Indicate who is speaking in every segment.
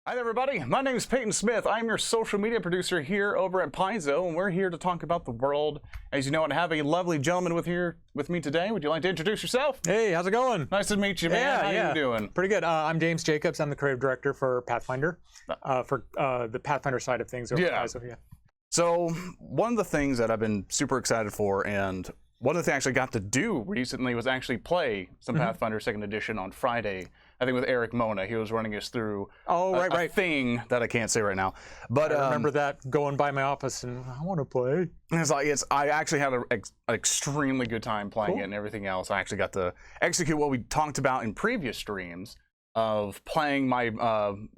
Speaker 1: Hi everybody, my name is Peyton Smith. I'm your social media producer here over at Paizo, and we're here to talk about the world. As you know, I have a lovely gentleman with me today. Would you like to introduce yourself?
Speaker 2: Hey, how's it going?
Speaker 1: Nice to meet you, man. How you doing?
Speaker 2: Pretty good. I'm James Jacobs. I'm the creative director for Pathfinder, for the Pathfinder side of things over at Paizo. Yeah.
Speaker 1: So one of the things that I've been super excited for, and one of the things I actually got to do recently was actually play some Pathfinder 2nd Edition on Friday. I think with Eric Mona, he was running us through a thing that I can't say right now. But
Speaker 2: I remember that going by my office and I want to play.
Speaker 1: It's like I actually had an extremely good time playing it and everything else. I actually got to execute what we talked about in previous streams of playing my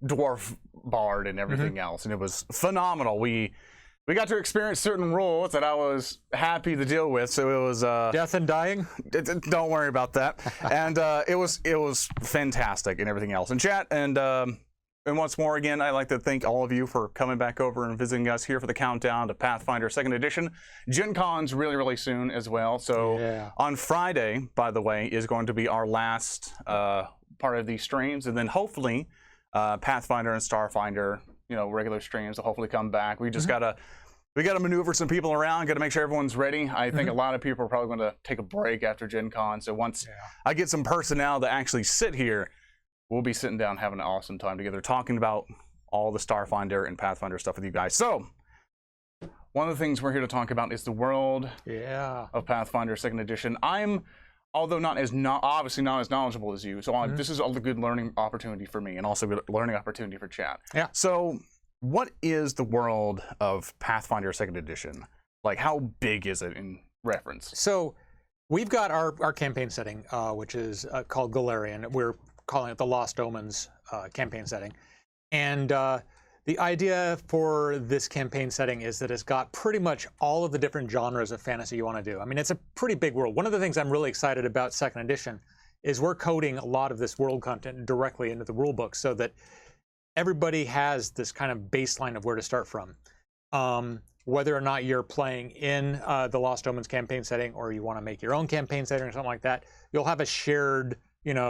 Speaker 1: dwarf bard and everything else, and it was phenomenal. We got to experience certain rules that I was happy to deal with, so it was
Speaker 2: death and dying.
Speaker 1: Don't worry about that. And it was fantastic and everything else. And chat and once more again, I'd like to thank all of you for coming back over and visiting us here for the countdown to Pathfinder 2nd Edition. Gen Con's really soon as well. So on Friday, by the way, is going to be our last part of these streams, and then hopefully Pathfinder and Starfinder, regular streams will hopefully come back. We just gotta maneuver some people around, gotta make sure everyone's ready. I think a lot of people are probably gonna take a break after Gen Con, so once I get some personnel to actually sit here, we'll be sitting down having an awesome time together talking about all the Starfinder and Pathfinder stuff with you guys. So one of the things we're here to talk about is the world of Pathfinder 2nd Edition. Although obviously not as knowledgeable as you, so this is a good learning opportunity for me, and also a good learning opportunity for chat.
Speaker 2: Yeah.
Speaker 1: So, what is the world of Pathfinder 2nd Edition? Like, how big is it in reference?
Speaker 2: So, we've got our campaign setting, which is called Galarian. We're calling it the Lost Omens campaign setting, and the idea for this campaign setting is that it's got pretty much all of the different genres of fantasy you want to do. I mean, it's a pretty big world. One of the things I'm really excited about 2nd Edition is we're coding a lot of this world content directly into the rulebook so that everybody has this kind of baseline of where to start from. Whether or not you're playing in the Lost Omens campaign setting or you want to make your own campaign setting or something like that, you'll have a shared,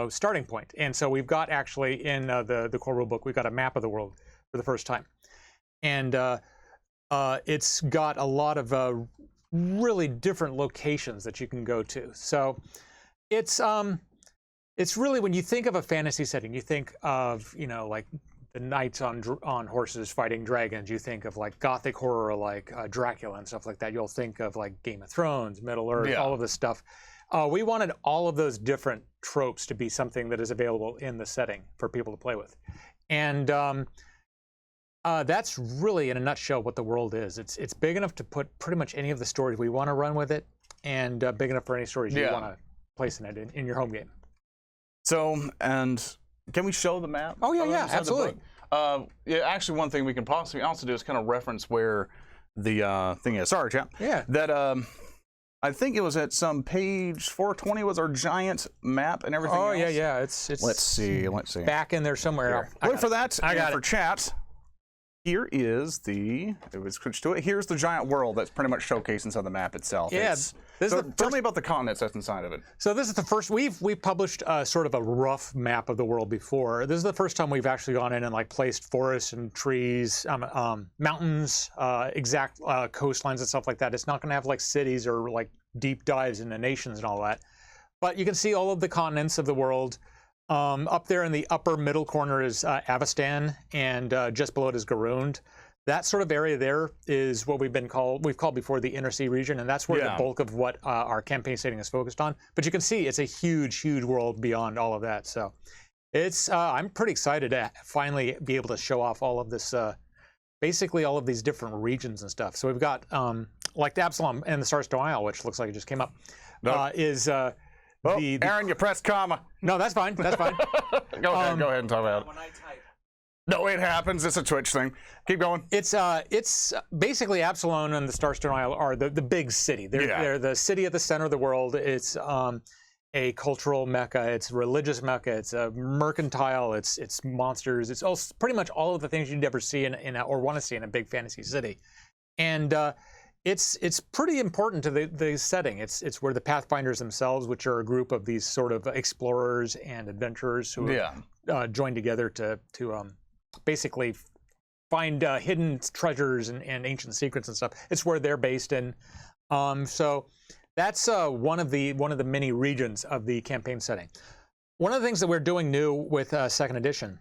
Speaker 2: starting point. And so we've got actually in the core rulebook, we've got a map of the world for the first time, and it's got a lot of really different locations that you can go to. So it's really, when you think of a fantasy setting, you think of like the knights on horses fighting dragons. You think of like gothic horror, like Dracula and stuff like that. You'll think of like Game of Thrones, Middle Earth, all of this stuff. We wanted all of those different tropes to be something that is available in the setting for people to play with, and that's really, in a nutshell, what the world is. It's big enough to put pretty much any of the stories we want to run with it, and big enough for any stories you want to place in it in your home game.
Speaker 1: So, and can we show the map?
Speaker 2: Oh yeah, absolutely.
Speaker 1: Actually, one thing we can possibly also do is kind of reference where the thing is. Sorry, chap.
Speaker 2: Yeah.
Speaker 1: That I think it was at some page 420 was our giant map and everything.
Speaker 2: Oh
Speaker 1: else.
Speaker 2: yeah. It's
Speaker 1: let's see.
Speaker 2: Back in there somewhere.
Speaker 1: Look for that.
Speaker 2: I got it.
Speaker 1: For chat. Here is it was switched to it. Here's the giant world that's pretty much showcased inside the map itself.
Speaker 2: Yeah.
Speaker 1: Tell me about the continents that's inside of it.
Speaker 2: So this is the first, we've published sort of a rough map of the world before. This is the first time we've actually gone in and like placed forests and trees, mountains, exact coastlines and stuff like that. It's not going to have like cities or like deep dives into nations and all that. But you can see all of the continents of the world. Up there in the upper middle corner is Avestan, and just below it is Garund. That sort of area there is what we've called before the Inner Sea region, and that's where the bulk of what our campaign setting is focused on. But you can see it's a huge world beyond all of that. So it's I'm pretty excited to finally be able to show off all of this, basically all of these different regions and stuff. So we've got like the Absalom and the Starstone Isle, which looks like it just came up, is
Speaker 1: Aaron, you pressed comma.
Speaker 2: No, that's fine. That's fine.
Speaker 1: Go ahead and talk about it.
Speaker 3: When I type.
Speaker 1: No, it happens. It's a Twitch thing. Keep going.
Speaker 2: It's basically Absalom and the Starstone Isle are the big city. They're the city at the center of the world. It's a cultural mecca. It's a religious mecca. It's a mercantile. It's monsters. It's pretty much all of the things you'd ever see or want to see in a big fantasy city. And it's pretty important to the setting. It's where the Pathfinders themselves, which are a group of these sort of explorers and adventurers who have joined together to basically find hidden treasures and ancient secrets and stuff. It's where they're based in. So that's one of the many regions of the campaign setting. One of the things that we're doing new with second edition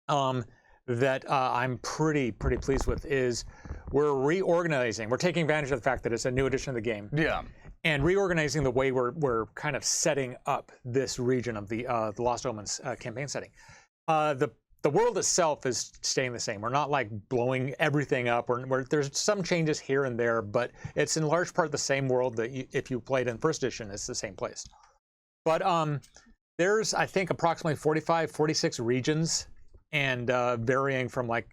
Speaker 2: that I'm pretty pleased with is we're reorganizing. We're taking advantage of the fact that it's a new edition of the game.
Speaker 1: Yeah.
Speaker 2: And reorganizing the way we're kind of setting up this region of the Lost Omens campaign setting. The world itself is staying the same. We're not like blowing everything up. There's some changes here and there, but it's in large part the same world that if you played in first edition, it's the same place. But there's, I think, approximately 45, 46 regions, and varying from like,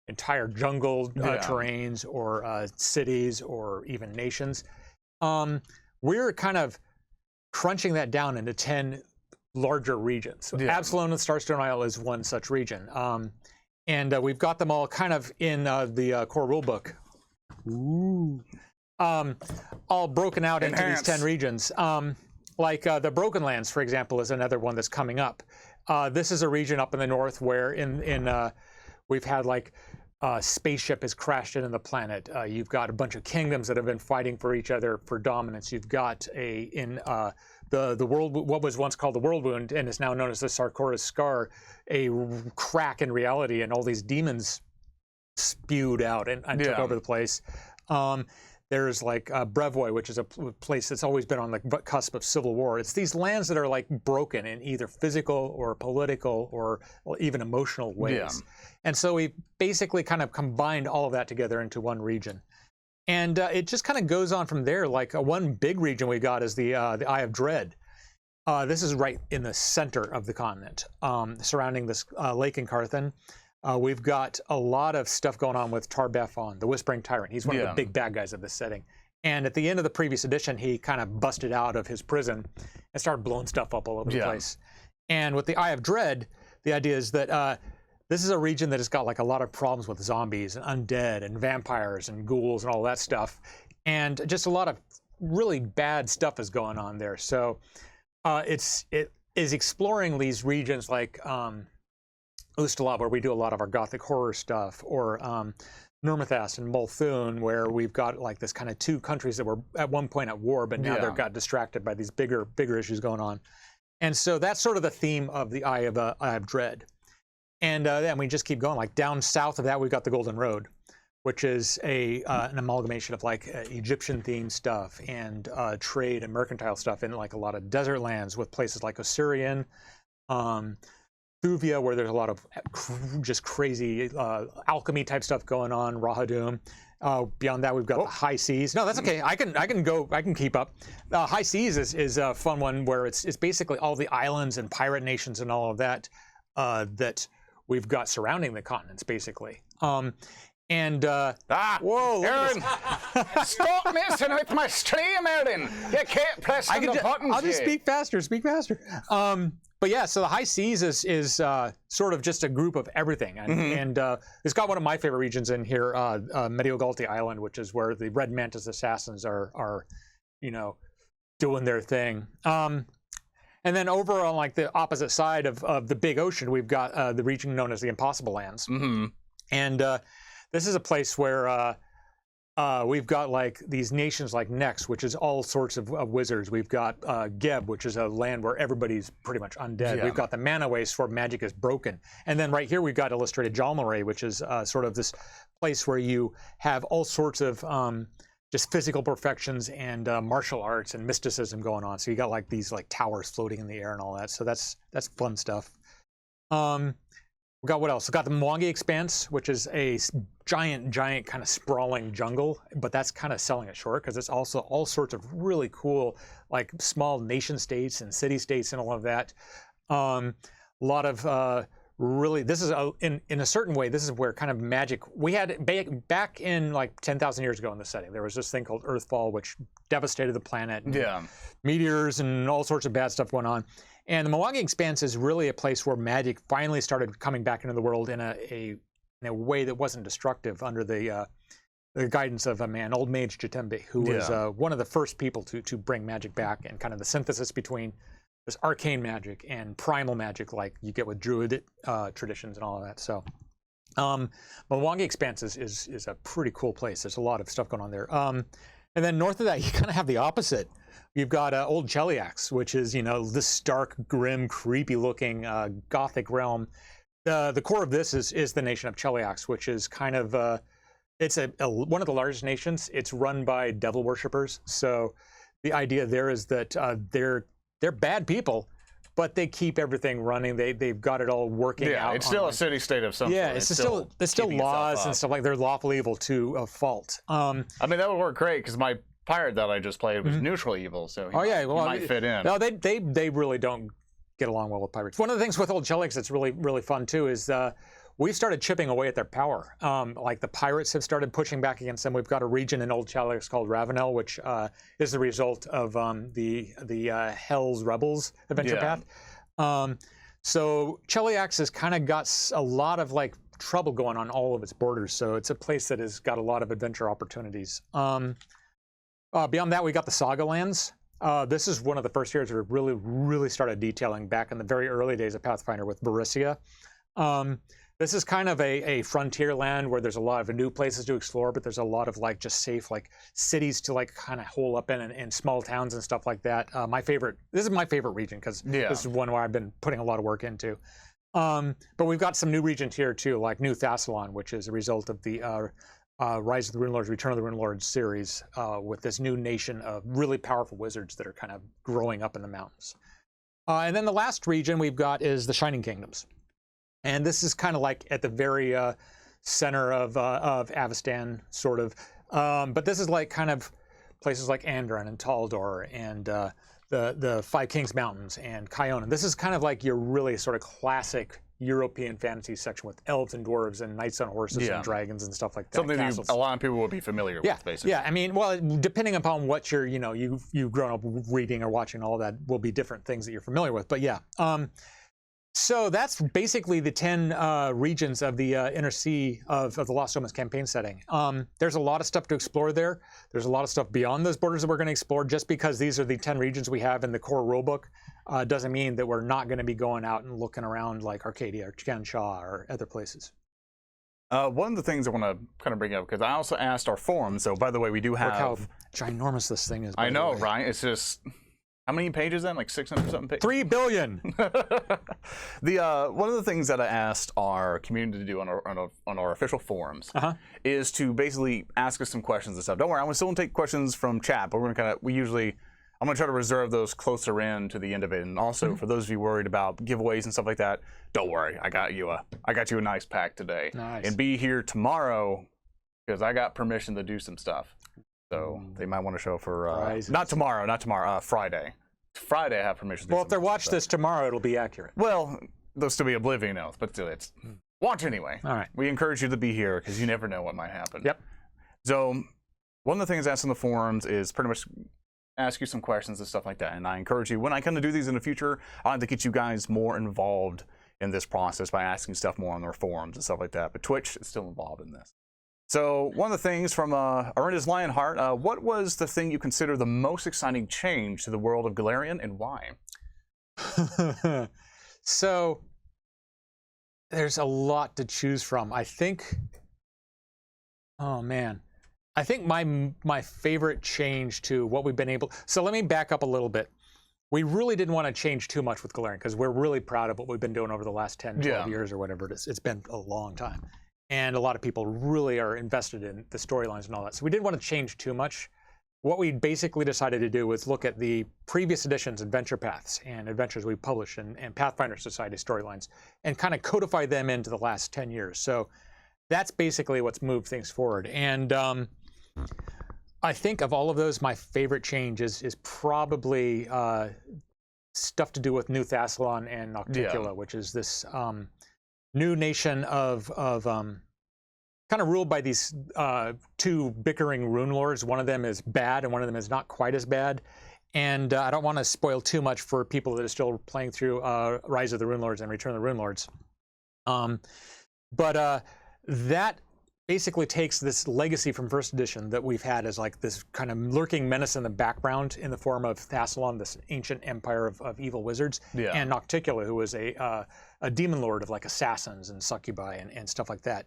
Speaker 2: entire jungle terrains or cities or even nations. We're kind of crunching that down into 10 larger regions. Yeah. Absalom and Starstone Isle is one such region. And we've got them all kind of in the core rulebook. Ooh. All broken out into these 10 regions. Like the Broken Lands, for example, is another one that's coming up. This is a region up in the north where we've had like a spaceship has crashed into the planet. You've got a bunch of kingdoms that have been fighting for each other for dominance. You've got the world, what was once called the World Wound and is now known as the Sarkora's Scar, a crack in reality, and all these demons spewed out and took over the place. There's like Brevoy, which is a place that's always been on the cusp of civil war. It's these lands that are like broken in either physical or political or even emotional ways. Yeah. And so we basically kind of combined all of that together into one region. And it just kind of goes on from there. Like one big region we got is the Eye of Dread. This is right in the center of the continent, surrounding this lake in Carthan. We've got a lot of stuff going on with Tar-Baphon, the Whispering Tyrant. He's one of the big bad guys of this setting. And at the end of the previous edition, he kind of busted out of his prison and started blowing stuff up all over the place. And with the Eye of Dread, the idea is that this is a region that has got like a lot of problems with zombies and undead and vampires and ghouls and all that stuff. And just a lot of really bad stuff is going on there. So it is exploring these regions like Ustalav, where we do a lot of our gothic horror stuff, or Nurmathas and Multhun, where we've got like this kind of two countries that were at one point at war, but now they've got distracted by these bigger issues going on. And so that's sort of the theme of the Eye of Dread. And then we just keep going. Like down south of that, we've got the Golden Road, which is an amalgamation of like Egyptian-themed stuff and trade and mercantile stuff in like a lot of desert lands with places like Osirian, Thuvia, where there's a lot of just crazy alchemy type stuff going on, Rahadum. Beyond that, we've got the High Seas. No, that's okay. I can keep up. High Seas is a fun one where it's basically all the islands and pirate nations and all of that that we've got surrounding the continents, basically. Whoa,
Speaker 1: Aaron!
Speaker 3: Stop messing with my stream, Aaron! You can't press the buttons.
Speaker 2: I'll just speak faster. But yeah, so the High Seas is sort of just a group of everything. And it's got one of my favorite regions in here, Mediogalti Island, which is where the Red Mantis assassins are doing their thing. And then over on like the opposite side of the big ocean, we've got the region known as the Impossible Lands. And this is a place where we've got like these nations like Nex, which is all sorts of wizards. We've got Geb, which is a land where everybody's pretty much undead. We've got the Mana Waste where magic is broken. And then right here we've got illustrated Jalmaray, which is sort of this place where you have all sorts of just physical perfections and martial arts and mysticism going on. So you got like these like towers floating in the air and all that. So that's fun stuff. We got what else? We got the Mwangi Expanse, which is a giant kind of sprawling jungle, but that's kind of selling it short because it's also all sorts of really cool, like small nation states and city states and all of that. A lot of really, this is in a certain way, this is where kind of magic, we had back in like 10,000 years ago in the setting, there was this thing called Earthfall, which devastated the planet. And meteors and all sorts of bad stuff going on. And the Mwangi Expanse is really a place where magic finally started coming back into the world in a way that wasn't destructive under the guidance of a man, Old Mage Jatembe, who was one of the first people to bring magic back, and kind of the synthesis between arcane magic and primal magic like you get with druid traditions and all of that. So Mwangi Expanse is a pretty cool place. There's a lot of stuff going on there. And then north of that, you kind of have the opposite. You've got Old Cheliax, which is, this stark, grim, creepy-looking Gothic realm. The core of this is the nation of Cheliax, which is kind of it's one of the largest nations. It's run by devil worshippers. So the idea there is that they're bad people, but they keep everything running. They've got it all working out.
Speaker 3: Yeah, it's still a city-state of some
Speaker 2: Yeah,
Speaker 3: sort.
Speaker 2: it's still laws and stuff like they're lawful evil to a fault.
Speaker 3: I mean, that would work great because my pirate that I just played was neutral evil, so he might fit in.
Speaker 2: No, they really don't get along well with pirates. One of the things with Old Cheliax that's really, really fun too is we started chipping away at their power. Like the pirates have started pushing back against them. We've got a region in Old Cheliax called Ravenel, which is the result of the Hell's Rebels adventure path. So Cheliax has kind of got a lot of like trouble going on all of its borders. So it's a place that has got a lot of adventure opportunities. Beyond that, we got the Saga Lands. This is one of the first areas that really, really started detailing back in the very early days of Pathfinder with Borussia. This is kind of a frontier land where there's a lot of new places to explore, but there's a lot of like just safe like cities to like kind of hole up in and small towns and stuff like that. This is my favorite region because this is one where I've been putting a lot of work into. But we've got some new regions here too, like New Thassalon, which is a result of the Rise of the Rune Lords, Return of the Rune Lords series, with this new nation of really powerful wizards that are kind of growing up in the mountains. And then the last region we've got is the Shining Kingdoms. And this is kind of like at the very center of Avestan, sort of. But this is like kind of places like Andron and Taldor and the Five Kings Mountains and Kiona. This is kind of like your really sort of classic European fantasy section with elves and dwarves and knights on horses and dragons and stuff like that.
Speaker 3: Something a lot of people will be familiar with, basically.
Speaker 2: Yeah, I mean, well, depending upon what you've grown up reading or watching, all that will be different things that you're familiar with. But yeah. So that's basically the 10 regions of the Inner Sea of the Lost Omens campaign setting. There's a lot of stuff to explore there. There's a lot of stuff beyond those borders that we're going to explore. Just because these are the 10 regions we have in the core rulebook doesn't mean that we're not going to be going out and looking around like Arcadia or Tian Sha or other places.
Speaker 1: One of the things I want to kind of bring up, because I also asked our forum, so by the way, we do have...
Speaker 2: Look how ginormous this thing is.
Speaker 1: I know, right? It's just... How many pages then? Like 600 something pages?
Speaker 2: 3 billion!
Speaker 1: One of the things that I asked our community to do on our official forums is to basically ask us some questions and stuff. Don't worry, I'm still going to take questions from chat, but I'm going to try to reserve those closer in to the end of it. And also, for those of you worried about giveaways and stuff like that, don't worry, I got you a nice pack today.
Speaker 2: Nice.
Speaker 1: And be here tomorrow because I got permission to do some stuff. So they might want to show for not tomorrow, Friday. Friday I have permission to do
Speaker 2: Well, if they watch this tomorrow, it'll be accurate.
Speaker 1: Well, there'll still be Oblivion Oath, but still, it's watch anyway.
Speaker 2: All right.
Speaker 1: We encourage you to be here because you never know what might happen.
Speaker 2: Yep.
Speaker 1: So one of the things asked in the forums is pretty much ask you some questions and stuff like that. And I encourage you, when I come to do these in the future, I like to get you guys more involved in this process by asking stuff more on their forums and stuff like that. But Twitch is still involved in this. So one of the things from Arinda's Lionheart, what was the thing you consider the most exciting change to the world of Golarion and why?
Speaker 2: So there's a lot to choose from. I think, oh man, I think my favorite change to what we've been able, so let me back up a little bit. We really didn't want to change too much with Golarion because we're really proud of what we've been doing over the last 10, 12 years or whatever it is. It's been a long time. And a lot of people really are invested in the storylines and all that. So we didn't want to change too much. What we basically decided to do was look at the previous editions, adventure paths, and adventures we published, and Pathfinder Society storylines, and kind of codify them into the last 10 years. So that's basically what's moved things forward. And I think of all of those, my favorite change is probably stuff to do with New Thassalon and Nocticula, which is this new nation of kind of ruled by these two bickering rune lords. One of them is bad and one of them is not quite as bad. And I don't want to spoil too much for people that are still playing through Rise of the Rune Lords and Return of the Rune Lords. But that basically takes this legacy from first edition that we've had as like this kind of lurking menace in the background in the form of Thassalon, this ancient empire of evil wizards, and Nocticula, who was a demon lord of like assassins and succubi and stuff like that.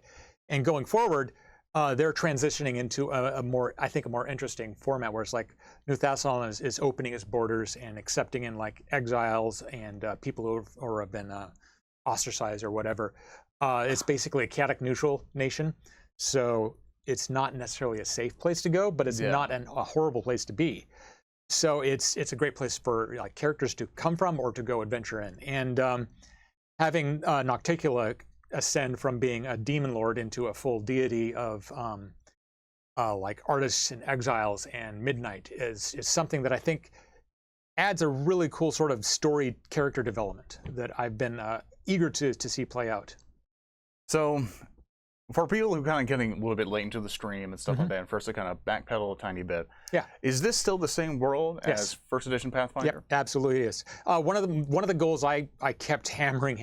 Speaker 2: And going forward, they're transitioning into a more interesting format where it's like New Thassalon is opening its borders and accepting in like exiles and people who have been ostracized or whatever. It's basically a chaotic neutral nation. So it's not necessarily a safe place to go, but it's not a horrible place to be. So it's a great place for like characters to come from or to go adventure in. And having Nocticula ascend from being a demon lord into a full deity of like artists and exiles and midnight is something that I think adds a really cool sort of story character development that I've been eager to see play out.
Speaker 1: So for people who kind of getting a little bit late into the stream and stuff like that, and first to kind of backpedal a tiny bit, is this still the same world as first edition Pathfinder?
Speaker 2: Yeah, absolutely is. One of the goals I kept hammering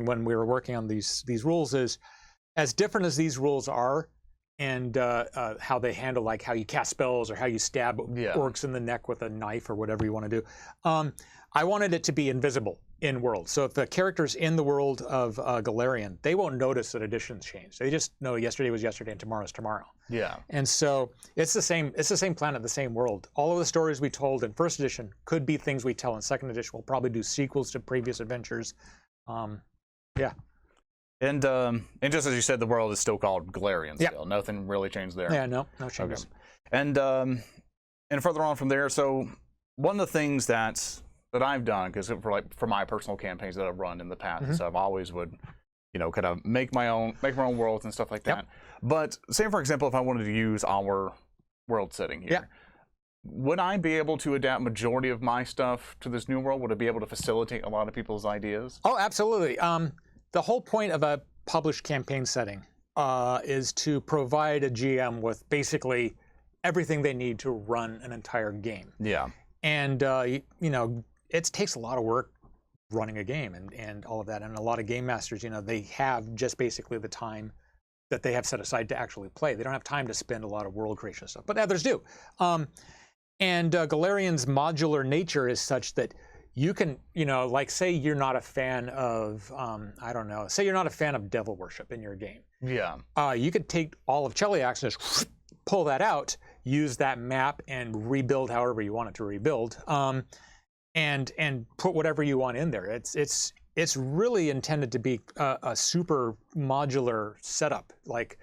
Speaker 2: when we were working on these rules is, as different as these rules are, and how they handle like how you cast spells or how you stab orcs in the neck with a knife or whatever you want to do. I wanted it to be invisible in world. So if the character's in the world of Golarion, they won't notice that editions change. They just know yesterday was yesterday and tomorrow's tomorrow.
Speaker 1: Yeah.
Speaker 2: And so it's the same planet, the same world. All of the stories we told in first edition could be things we tell in second edition. We'll probably do sequels to previous adventures. Yeah.
Speaker 1: And just as you said, the world is still called Golarion still. Nothing really changed there.
Speaker 2: Yeah, no changes.
Speaker 1: Okay. And further on from there, so one of the things that I've done, because for my personal campaigns that I've run in the past and stuff, I always would, kind of make my own worlds and stuff like that. But say, for example, if I wanted to use our world setting here, would I be able to adapt majority of my stuff to this new world? Would it be able to facilitate a lot of people's ideas?
Speaker 2: Oh, absolutely. The whole point of a published campaign setting is to provide a GM with basically everything they need to run an entire game.
Speaker 1: Yeah.
Speaker 2: And, it takes a lot of work running a game and all of that. And a lot of game masters, they have just basically the time that they have set aside to actually play. They don't have time to spend a lot of world creation stuff, but others do. And Golarion's modular nature is such that you can, like say you're not a fan of, say you're not a fan of devil worship in your game.
Speaker 1: Yeah.
Speaker 2: You could take all of Cheliax and just pull that out, use that map and rebuild however you want it to rebuild. And put whatever you want in there. It's really intended to be a super modular setup. Like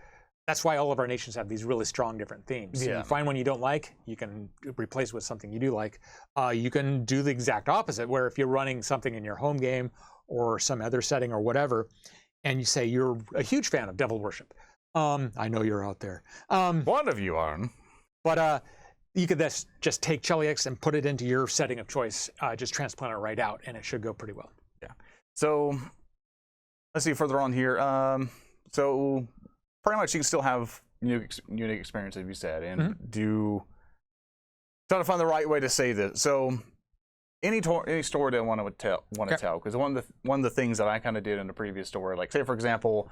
Speaker 2: that's why all of our nations have these really strong different themes.
Speaker 1: Yeah.
Speaker 2: You find one you don't like, you can replace with something you do like. You can do the exact opposite, where if you're running something in your home game or some other setting or whatever, and you say you're a huge fan of devil worship. I know you're out there.
Speaker 1: One of you are.
Speaker 2: But you could just take Cheliax and put it into your setting of choice, just transplant it right out, and it should go pretty well.
Speaker 1: Yeah. So let's see further on here. So pretty much you can still have unique experience, as you said, and try to find the right way to say this. So any story that I want to tell, because one of the things that I kind of did in the previous story, like say for example,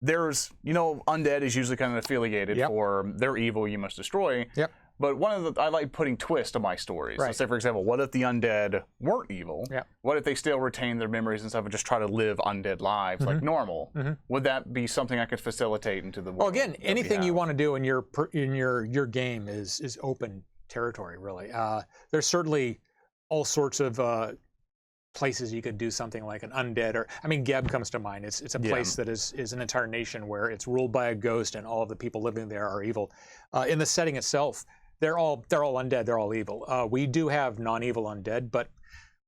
Speaker 1: there's undead is usually kind of affiliated for they're evil, you must destroy.
Speaker 2: Yep.
Speaker 1: But I like putting twists to my stories.
Speaker 2: Right.
Speaker 1: So say, for example, what if the undead weren't evil?
Speaker 2: Yeah.
Speaker 1: What if they still retain their memories and stuff and just try to live undead lives like normal? Would that be something I could facilitate into the world?
Speaker 2: Well, again, anything you want to do in your game is open territory, really. There's certainly all sorts of places you could do something like an undead, or Geb comes to mind. It's a place that is an entire nation where it's ruled by a ghost and all of the people living there are evil. In the setting itself, they're all undead, they're all evil. We do have non-evil undead, but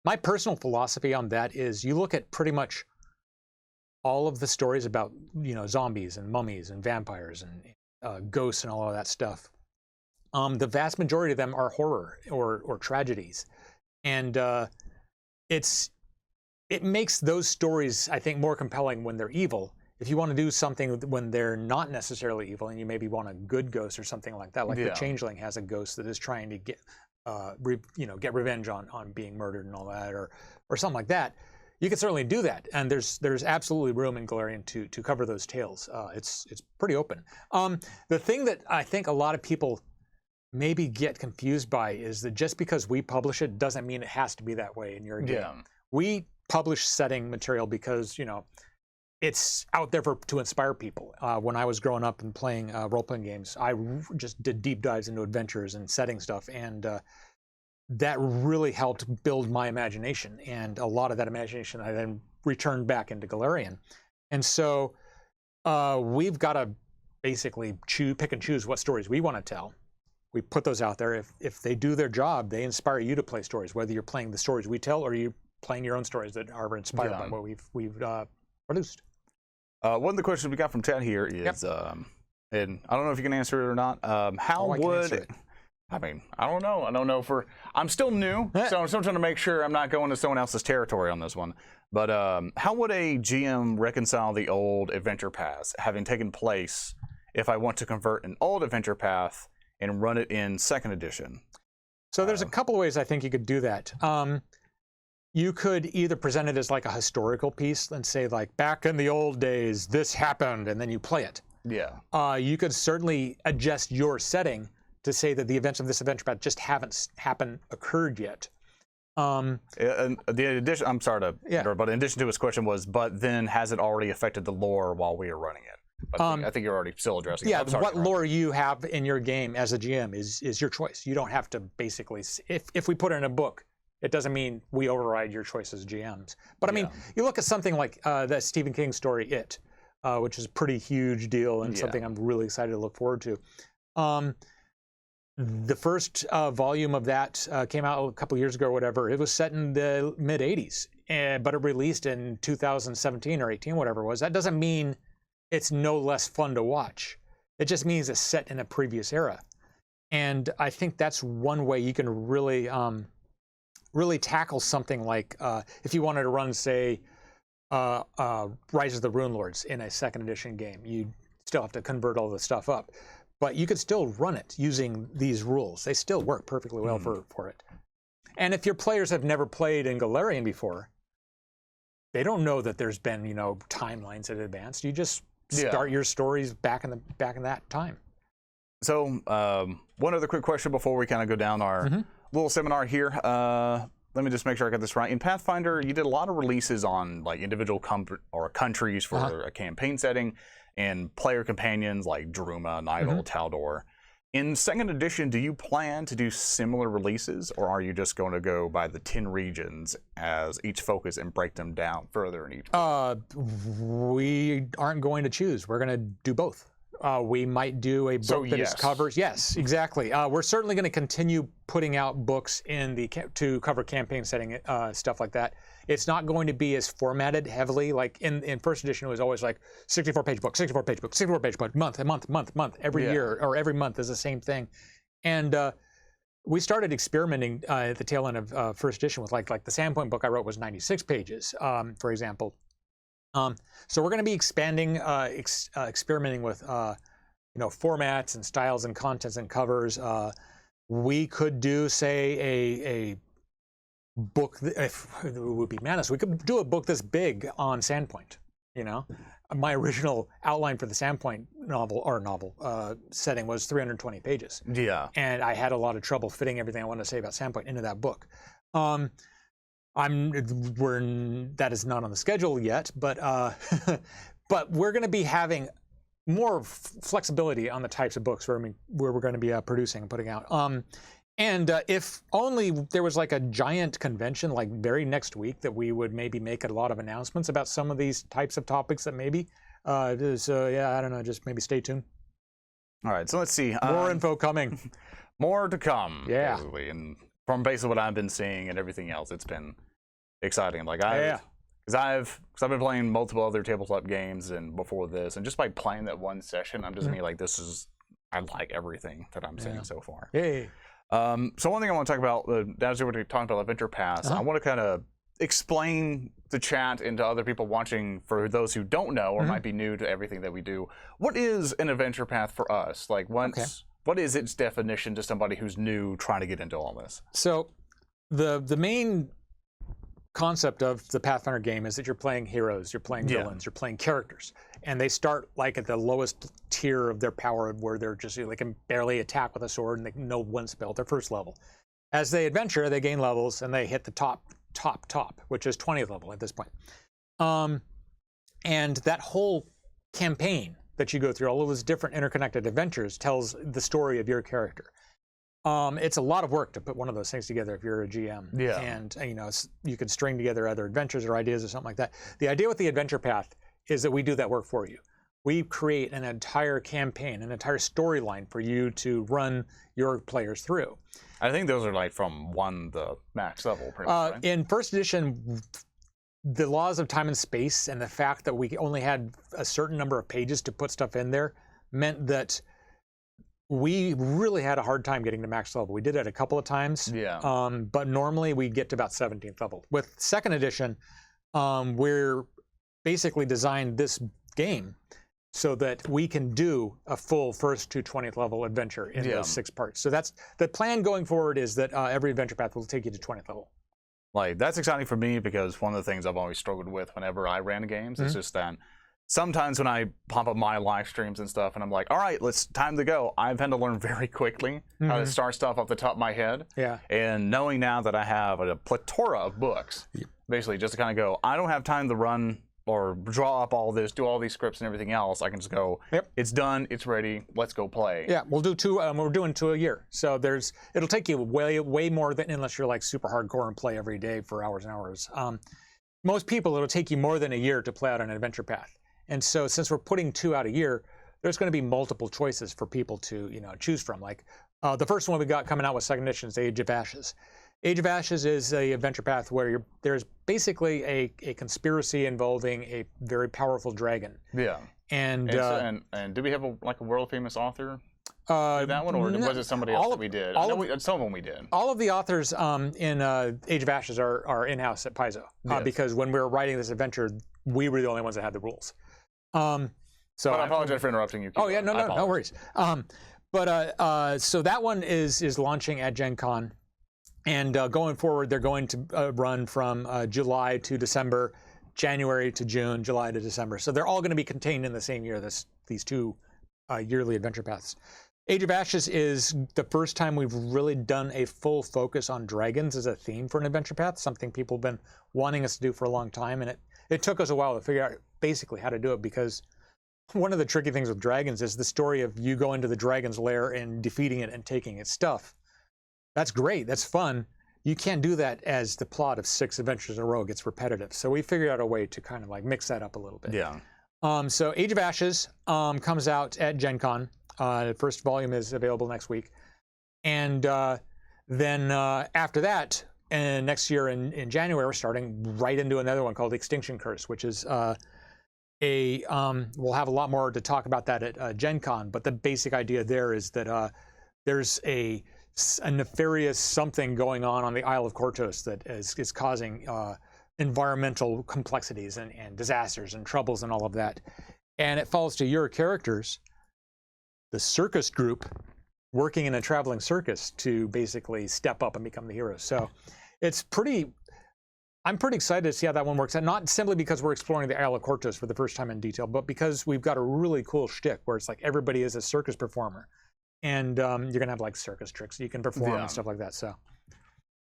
Speaker 2: my personal philosophy on that is you look at pretty much all of the stories about zombies and mummies and vampires and ghosts and all of that stuff. The vast majority of them are horror or tragedies, and it makes those stories, I think, more compelling when they're evil. If you want to do something when they're not necessarily evil, and you maybe want a good ghost or something like that, like the Changeling has a ghost that is trying to get revenge on being murdered and all that, or something like that. you can certainly do that, and there's absolutely room in Galarian to cover those tales. It's pretty open. The thing that I think a lot of people maybe get confused by is that just because we publish it doesn't mean it has to be that way in your game.
Speaker 3: Yeah.
Speaker 2: We publish setting material because, it's out there to inspire people. When I was growing up and playing role-playing games, I just did deep dives into adventures and setting stuff, and that really helped build my imagination. And a lot of that imagination I then returned back into Galarian. And so we've got to basically pick and choose what stories we want to tell. We put those out there. If they do their job, they inspire you to play stories, whether you're playing the stories we tell or you're playing your own stories that are inspired by what we've produced.
Speaker 1: One of the questions we got from Chad here is, and I don't know if you can answer it or not. How would I mean, I don't know. I don't know I'm still new, so I'm still trying to make sure I'm not going to someone else's territory on this one. But how would a GM reconcile the old adventure paths having taken place if I want to convert an old adventure path and run it in 2nd edition?
Speaker 2: So there's a couple of ways I think you could do that. You could either present it as like a historical piece and say, like, back in the old days, this happened, and then you play it.
Speaker 1: Yeah.
Speaker 2: You could certainly adjust your setting to say that the events of this adventure path just haven't occurred yet.
Speaker 1: And the addition, I'm sorry to interrupt, but in addition to his question was, but then has it already affected the lore while we are running it? But I think you're already still addressing it.
Speaker 2: Yeah, what lore you have in your game as a GM is your choice. You don't have to basically, if we put it in a book, it doesn't mean we override your choice as GMs. But I mean, you look at something like that Stephen King story, It, which is a pretty huge deal and something I'm really excited to look forward to. The first volume of that came out a couple years ago or whatever. It was set in the mid-'80s, but it released in 2017 or 18, whatever it was. That doesn't mean it's no less fun to watch. It just means it's set in a previous era. And I think that's one way you can really really tackle something like if you wanted to run, say, Rise of the Rune Lords in a 2nd edition game. You still have to convert all the stuff up. But you could still run it using these rules. They still work perfectly well for it. And if your players have never played in Galarian before, they don't know that there's been, timelines in advance. You just start your stories back in that time.
Speaker 1: So one other quick question before we kind of go down our little seminar here. Let me just make sure I got this right. In Pathfinder, you did a lot of releases on like individual countries for a campaign setting, and player companions like Daruma, Nidal, Taldor. In 2nd edition, do you plan to do similar releases, or are you just going to go by the 10 regions as each focus and break them down further in each?
Speaker 2: We aren't going to choose. We're going to do both. We might do a book that covers. Yes, exactly. We're certainly going to continue putting out books to cover campaign setting stuff like that. It's not going to be as formatted heavily. Like in 1st edition, it was always like 64-page book, 64-page book, 64-page book, month, every year or every month is the same thing. And we started experimenting at the tail end of 1st edition with like the Sandpoint book I wrote was 96 pages, for example. So we're going to be expanding, experimenting with, formats and styles and contents and covers. We could do, say, a book. If it would be madness, we could do a book this big on Sandpoint. My original outline for the Sandpoint novel setting was 320 pages.
Speaker 1: Yeah,
Speaker 2: and I had a lot of trouble fitting everything I wanted to say about Sandpoint into that book. That is not on the schedule yet, but but we're going to be having more flexibility on the types of books where we're going to be producing and putting out. And if only there was like a giant convention like very next week that we would maybe make a lot of announcements about some of these types of topics that maybe. I don't know, just maybe stay tuned.
Speaker 1: All right, so let's see.
Speaker 2: More info coming.
Speaker 1: More to come.
Speaker 2: Yeah.
Speaker 1: Basically. And from basically what I've been seeing and everything else, it's been exciting. Like because I've been playing multiple other tabletop games and before this, and just by playing that one session, I'm just being like, I like everything that I'm seeing so far.
Speaker 2: Yay.
Speaker 1: So one thing I want to talk about, as we were talking about Adventure Pass, I want to kind of explain the chat and to other people watching, for those who don't know or might be new to everything that we do. What is an adventure path for us? Like, what is its definition to somebody who's new trying to get into all this?
Speaker 2: So the main concept of the Pathfinder game is that you're playing heroes, you're playing villains, you're playing characters, and they start like at the lowest tier of their power, where they're just they can barely attack with a sword and they know one spell at their first level. As they adventure, they gain levels and they hit the top, which is 20th level at this point. And that whole campaign that you go through, all of those different interconnected adventures, tells the story of your character. It's a lot of work to put one of those things together if you're a GM.
Speaker 1: Yeah.
Speaker 2: And you can string together other adventures or ideas or something like that. The idea with the adventure path is that we do that work for you. We create an entire campaign, an entire storyline for you to run your players through.
Speaker 1: I think those are like from 1 to max level, pretty much, right?
Speaker 2: In first edition, the laws of time and space and the fact that we only had a certain number of pages to put stuff in there meant that we really had a hard time getting to max level. We did it a couple of times, but normally we get to about 17th level. With second edition, we're basically designed this game so that we can do a full first to 20th level adventure in those 6 parts. So that's the plan going forward, is that every adventure path will take you to 20th level.
Speaker 1: Like, that's exciting for me, because one of the things I've always struggled with whenever I ran games is just that sometimes when I pop up my live streams and stuff and I'm like, all right, time to go, I've had to learn very quickly how to start stuff off the top of my head. Yeah. And knowing now that I have a plethora of books, basically just to kind of go, I don't have time to run or draw up all this, do all these scripts and everything else. I can just go, it's done, it's ready, let's go play. Yeah,
Speaker 2: we'll do 2, we're doing 2 a year. So it'll take you way more than, unless you're like super hardcore and play every day for hours and hours. Most people, it'll take you more than a year to play out an adventure path. And so since we're putting 2 out a year, there's going to be multiple choices for people to choose from. Like the first one we got coming out with second edition is Age of Ashes. Age of Ashes is a adventure path where there's basically a conspiracy involving a very powerful dragon.
Speaker 1: Yeah.
Speaker 2: And
Speaker 1: do we have a world famous author? That one, or was it somebody else that we did? Some of them we did.
Speaker 2: All of the authors in Age of Ashes are in-house at Paizo, because when we were writing this adventure, we were the only ones that had the rules.
Speaker 1: But I apologize for interrupting you.
Speaker 2: Oh yeah, no worries. So that one is launching at Gen Con. And going forward, they're going to run from July to December, January to June, July to December. So they're all going to be contained in the same year, these 2 yearly adventure paths. Age of Ashes is the first time we've really done a full focus on dragons as a theme for an adventure path, something people have been wanting us to do for a long time. And it took us a while to figure out basically how to do it, because one of the tricky things with dragons is the story of you going to the dragon's lair and defeating it and taking its stuff. That's great. That's fun. You can't do that as the plot of 6 adventures in a row gets repetitive. So we figured out a way to kind of like mix that up a little bit.
Speaker 1: Yeah.
Speaker 2: So Age of Ashes comes out at Gen Con. The first volume is available next week. And then after that, next year in January, we're starting right into another one called Extinction Curse, which is we'll have a lot more to talk about that at Gen Con. But the basic idea there is that there's a nefarious something going on the Isle of Kortos that is causing environmental complexities and disasters and troubles and all of that. And it falls to your characters, the circus group, working in a traveling circus, to basically step up and become the heroes. So I'm pretty excited to see how that one works. And not simply because we're exploring the Isle of Kortos for the first time in detail, but because we've got a really cool shtick where it's like everybody is a circus performer. And you're going to have like circus tricks you can perform and stuff like that. So it's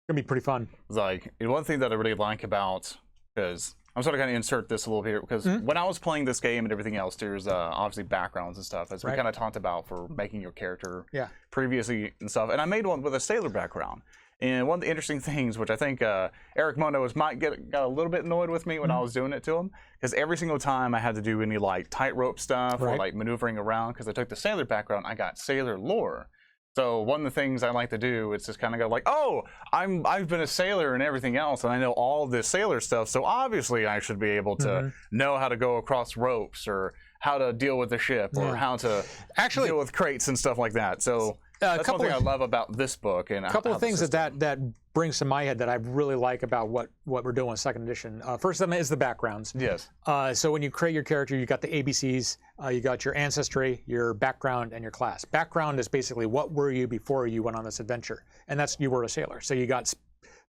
Speaker 2: going to be pretty fun.
Speaker 1: Like, one thing that I really like about, because I'm sort of going to insert this a little bit, because when I was playing this game and everything else, there's obviously backgrounds and stuff, as we kind of talked about for making your character previously and stuff. And I made one with a sailor background. And one of the interesting things, which I think Eric Mono got a little bit annoyed with me when I was doing it to him, because every single time I had to do any like tightrope stuff or like maneuvering around, because I took the sailor background, I got sailor lore. So one of the things I like to do is just kind of go like, oh, I've been a sailor and everything else, and I know all this sailor stuff, so obviously I should be able to know how to go across ropes, or how to deal with the ship, or how to deal with crates and stuff like that. So that's one thing I love about this book. And a
Speaker 2: couple of things that brings to my head that I really like about what we're doing with second edition. First of them is the backgrounds.
Speaker 1: Yes.
Speaker 2: So when you create your character, you got the ABCs, you got your ancestry, your background, and your class. Background is basically what were you before you went on this adventure, and that's you were a sailor. So you got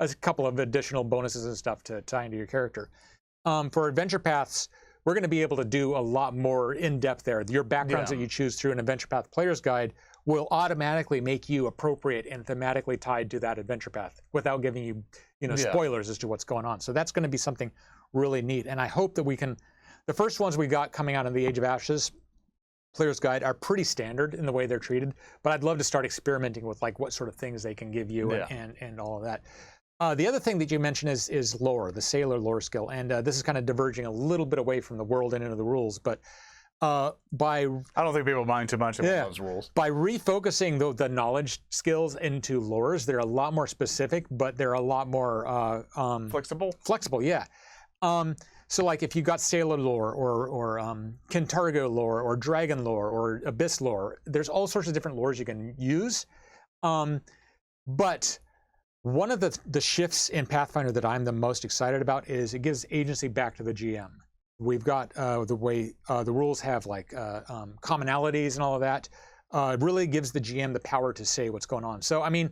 Speaker 2: a couple of additional bonuses and stuff to tie into your character. For adventure paths, we're going to be able to do a lot more in depth there. Your backgrounds that you choose through an adventure path player's guide will automatically make you appropriate and thematically tied to that adventure path without giving you, spoilers as to what's going on. So that's going to be something really neat. And I hope that we can. The first ones we got coming out in the Age of Ashes player's guide are pretty standard in the way they're treated, but I'd love to start experimenting with like what sort of things they can give you and all of that. The other thing that you mentioned is lore, the sailor lore skill, and this is kind of diverging a little bit away from the world and into the rules, but I
Speaker 1: don't think people mind too much about those rules.
Speaker 2: By refocusing the knowledge skills into lores, they're a lot more specific, but they're a lot more
Speaker 1: flexible.
Speaker 2: Flexible, yeah. So like if you got sailor lore or Kintargo lore or dragon lore or abyss lore, there's all sorts of different lores you can use, but one of the shifts in Pathfinder that I'm the most excited about is it gives agency back to the GM. We've got the way the rules have like commonalities and all of that. It really gives the GM the power to say what's going on. So I mean,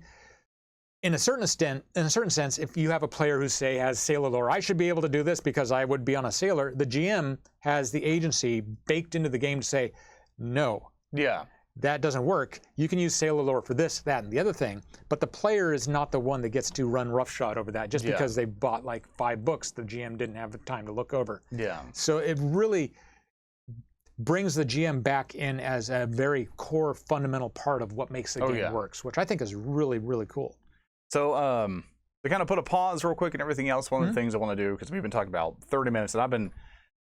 Speaker 2: in a certain sense, if you have a player who say has sailor lore, I should be able to do this because I would be on a sailor. The GM has the agency baked into the game to say, no.
Speaker 1: Yeah.
Speaker 2: That doesn't work. You can use sailor lore for this, that, and the other thing, but the player is not the one that gets to run roughshod over that just because they bought like 5 books the GM didn't have the time to look over.
Speaker 1: Yeah.
Speaker 2: So it really brings the GM back in as a very core fundamental part of what makes the game works, which I think is really, really cool.
Speaker 1: So to kind of put a pause real quick and everything else, one of the things I want to do, because we've been talking about 30 minutes, and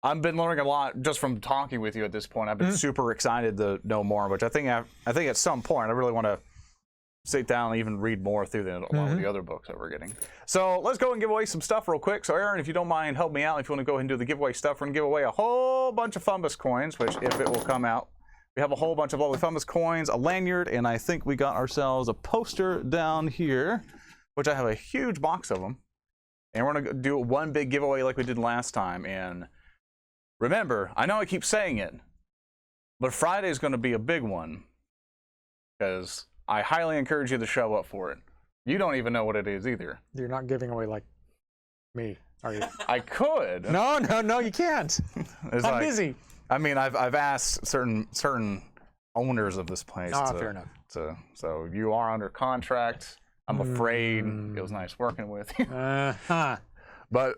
Speaker 1: I've been learning a lot just from talking with you at this point. I've been super excited to know more, which I think at some point I really want to sit down and even read more through a lot of the other books that we're getting. So let's go and give away some stuff real quick. So Aaron, if you don't mind, help me out. If you want to go ahead and do the giveaway stuff, we're going to give away a whole bunch of Fungus coins, which if it will come out, we have a whole bunch of lovely Fungus coins, a lanyard, and I think we got ourselves a poster down here, which I have a huge box of them. And we're going to do one big giveaway like we did last time. And remember, I know I keep saying it, but Friday is going to be a big one because I highly encourage you to show up for it. You don't even know what it is either.
Speaker 2: You're not giving away like me, are you?
Speaker 1: I could.
Speaker 2: No, you can't. I'm busy.
Speaker 1: I mean, I've asked certain owners of this place.
Speaker 2: Fair enough.
Speaker 1: So you are under contract. I'm afraid it was nice working with you. But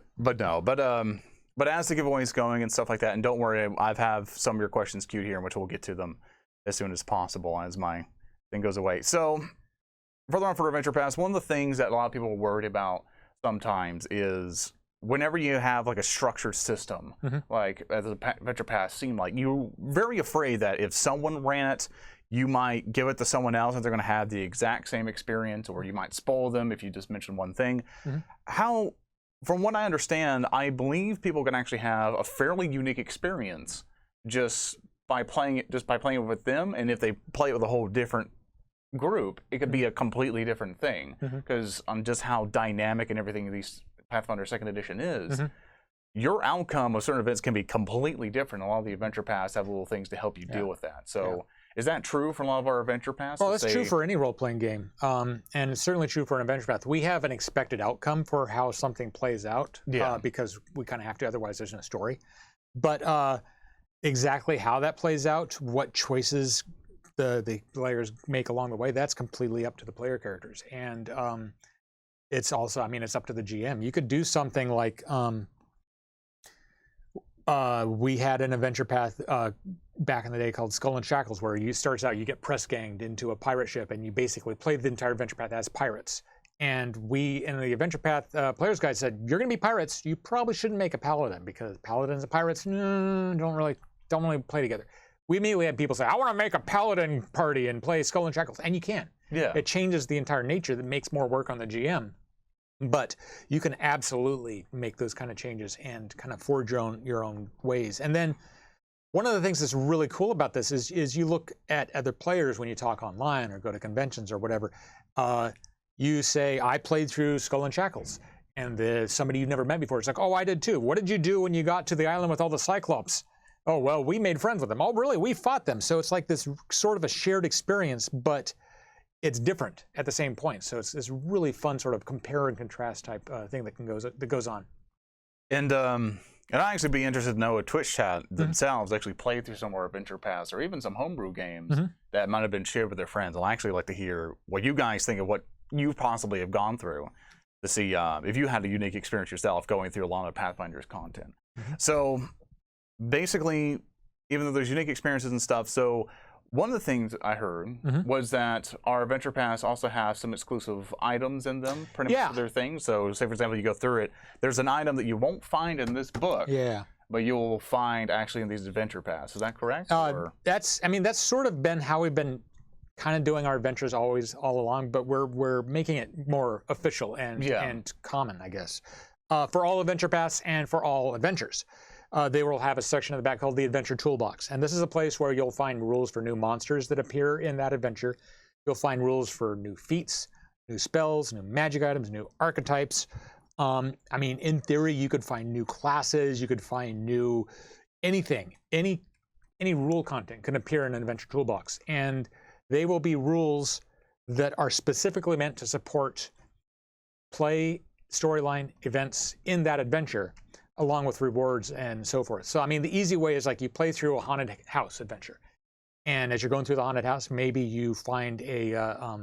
Speaker 1: as the giveaway's going and stuff like that, and don't worry, I have some of your questions queued here, which we'll get to them as soon as possible as my thing goes away. So further on for Adventure Pass, one of the things that a lot of people are worried about sometimes is whenever you have like a structured system, like as the Adventure Pass seemed like, you're very afraid that if someone ran it, you might give it to someone else and they're going to have the exact same experience, or you might spoil them if you just mention one thing. How, from what I understand, I believe people can actually have a fairly unique experience just by playing it with them, and if they play it with a whole different group, it could be a completely different thing because on just how dynamic and everything these Pathfinder 2nd Edition is, your outcome of certain events can be completely different. A lot of the Adventure Pass have little things to help you deal with that. So is that true for a lot of our Adventure Pass?
Speaker 2: Well, that's true for any role-playing game, and it's certainly true for an Adventure Path. We have an expected outcome for how something plays out because we kind of have to, otherwise there's no story. But exactly how that plays out, what choices the players make along the way, that's completely up to the player characters. And it's also, I mean, it's up to the GM. You could do something like we had an Adventure Path back in the day called Skull and Shackles, where you starts out, you get press ganged into a pirate ship, and you basically play the entire Adventure Path as pirates. And we, in the Adventure Path Player's Guide, said, you're going to be pirates. You probably shouldn't make a paladin because paladins and pirates don't really play together. We immediately had people say, I want to make a paladin party and play Skull and Shackles. And you can. Yeah. It changes the entire nature. That makes more work on the GM. But you can absolutely make those kind of changes and kind of forge your own ways. And then one of the things that's really cool about this is you look at other players when you talk online or go to conventions or whatever. You say, I played through Skull and Shackles. And somebody you've never met before, it's like, oh, I did too. What did you do when you got to the island with all the Cyclops? Oh, well, we made friends with them. Oh, really? We fought them. So it's like this sort of a shared experience, but it's different at the same point. So it's this really fun sort of compare and contrast type thing that goes on.
Speaker 1: And I'd actually be interested to know if Twitch chat themselves actually played through some more Adventure Pass or even some homebrew games that might have been shared with their friends. I'll actually like to hear what you guys think of what you possibly have gone through to see if you had a unique experience yourself going through a lot of Pathfinder's content. So basically, even though there's unique experiences and stuff, so one of the things I heard was that our Adventure Pass also has some exclusive items in them, pretty much for their things. So say, for example, you go through it, there's an item that you won't find in this book, but you'll find actually in these Adventure Pass. Is that correct?
Speaker 2: That's sort of been how we've been kind of doing our adventures all along, but we're making it more official and common, I guess, for all Adventure Pass and for all adventures. They will have a section in the back called the Adventure Toolbox. And this is a place where you'll find rules for new monsters that appear in that adventure. You'll find rules for new feats, new spells, new magic items, new archetypes. I mean, in theory, you could find new classes. You could find new anything. Any rule content can appear in an Adventure Toolbox. And they will be rules that are specifically meant to support play, storyline, events in that adventure, along with rewards and so forth. So, I mean, the easy way is like you play through a haunted house adventure. And as you're going through the haunted house, maybe you find a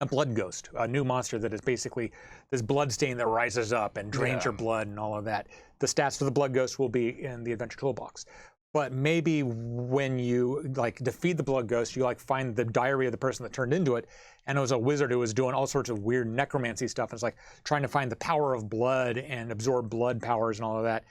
Speaker 2: blood ghost, a new monster that is basically this blood stain that rises up and drains your blood and all of that. The stats for the blood ghost will be in the Adventure Toolbox. But maybe when you like defeat the blood ghost, you like find the diary of the person that turned into it, and it was a wizard who was doing all sorts of weird necromancy stuff. And it's like trying to find the power of blood and absorb blood powers and all of that.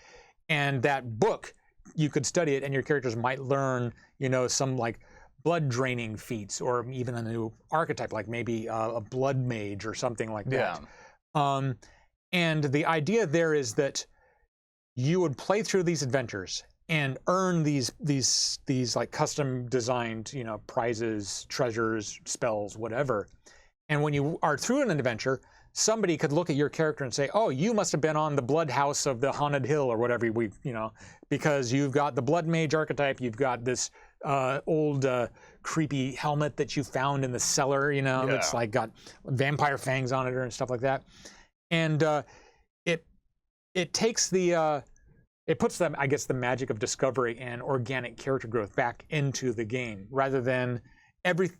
Speaker 2: And that book, you could study it, and your characters might learn, you know, some like blood draining feats, or even a new archetype, like maybe a blood mage or something like that. And the idea there is that you would play through these adventures and earn these like custom designed, you know, prizes, treasures, spells, whatever. And when you are through an adventure, somebody could look at your character and say, "Oh, you must have been on the Blood House of the Haunted Hill or whatever you know, because you've got the Blood Mage archetype, you've got this old creepy helmet that you found in the cellar, you know, that's like got vampire fangs on it and stuff like that." And it takes it puts them, I guess, the magic of discovery and organic character growth back into the game, rather than